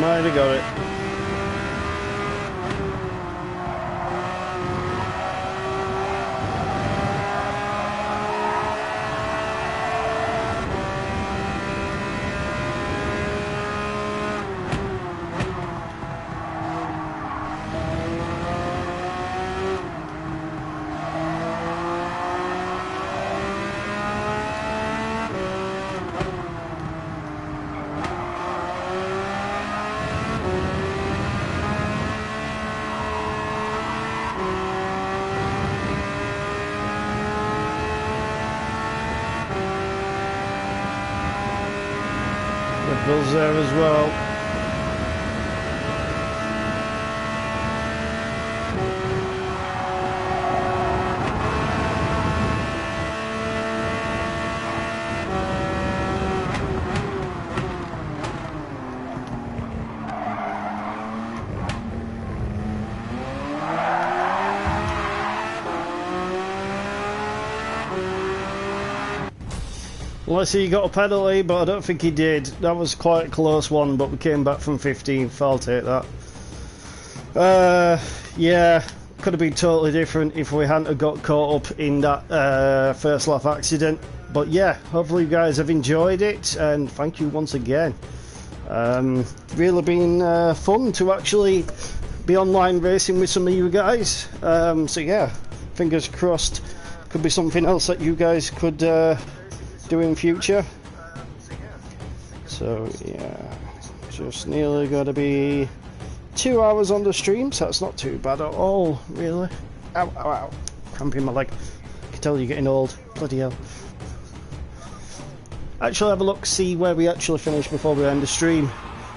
Speaker 1: Might have got it. Bill's there as well. Unless he got a penalty, but I don't think he did. That was quite a close one, but we came back from 15th. I'll take that. Yeah, could have been totally different if we hadn't have got caught up in that first lap accident. But yeah, hopefully you guys have enjoyed it, and thank you once again. Really been fun to actually be online racing with some of you guys. So yeah, fingers crossed. Could be something else that you guys could do in future. So yeah, just nearly got to be 2 hours on the stream, so that's not too bad at all, really. Ow, ow, ow. Cramping my leg. I can tell you're getting old. Bloody hell. Actually, have a look, see where we actually finished before we end the stream.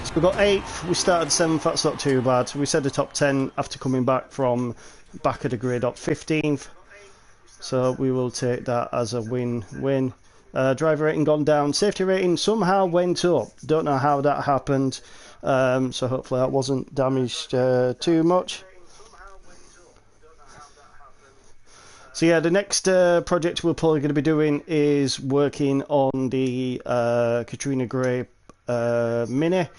Speaker 1: So we got 8th, we started 7th, that's not too bad. We said the top 10 after coming back from back of the grid up 15th. So we will take that as a win-win. Driver rating gone down, safety rating somehow went up. Don't know how that happened, so hopefully that wasn't damaged too much. So yeah, the next project we're probably going to be doing is working on the Katrina Grey Mini,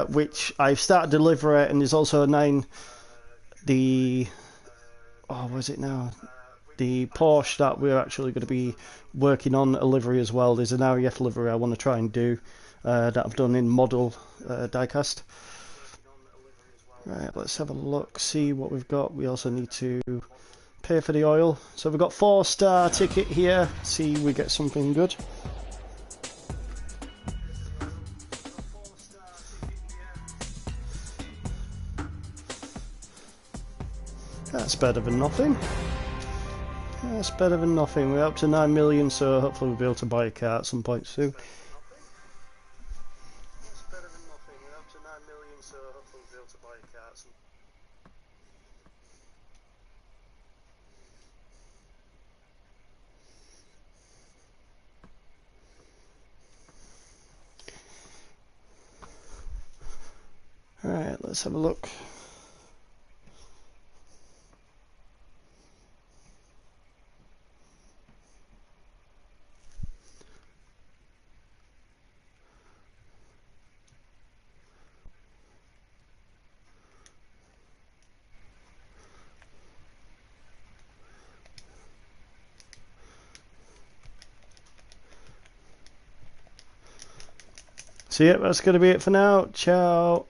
Speaker 1: which I've started delivery, and there's also the Porsche that we're actually going to be working on a livery as well. There's an RAF livery I want to try and do that I've done in model diecast. Right, let's have a look, see what we've got. We also need to pay for the oil. So we've got 4-star ticket here. See we get something good. That's better than nothing. That's better than nothing. We're up to 9 million, so hopefully we'll be able to buy a car at some point soon. Alright, let's have a look. So yeah, that's going to be it for now. Ciao.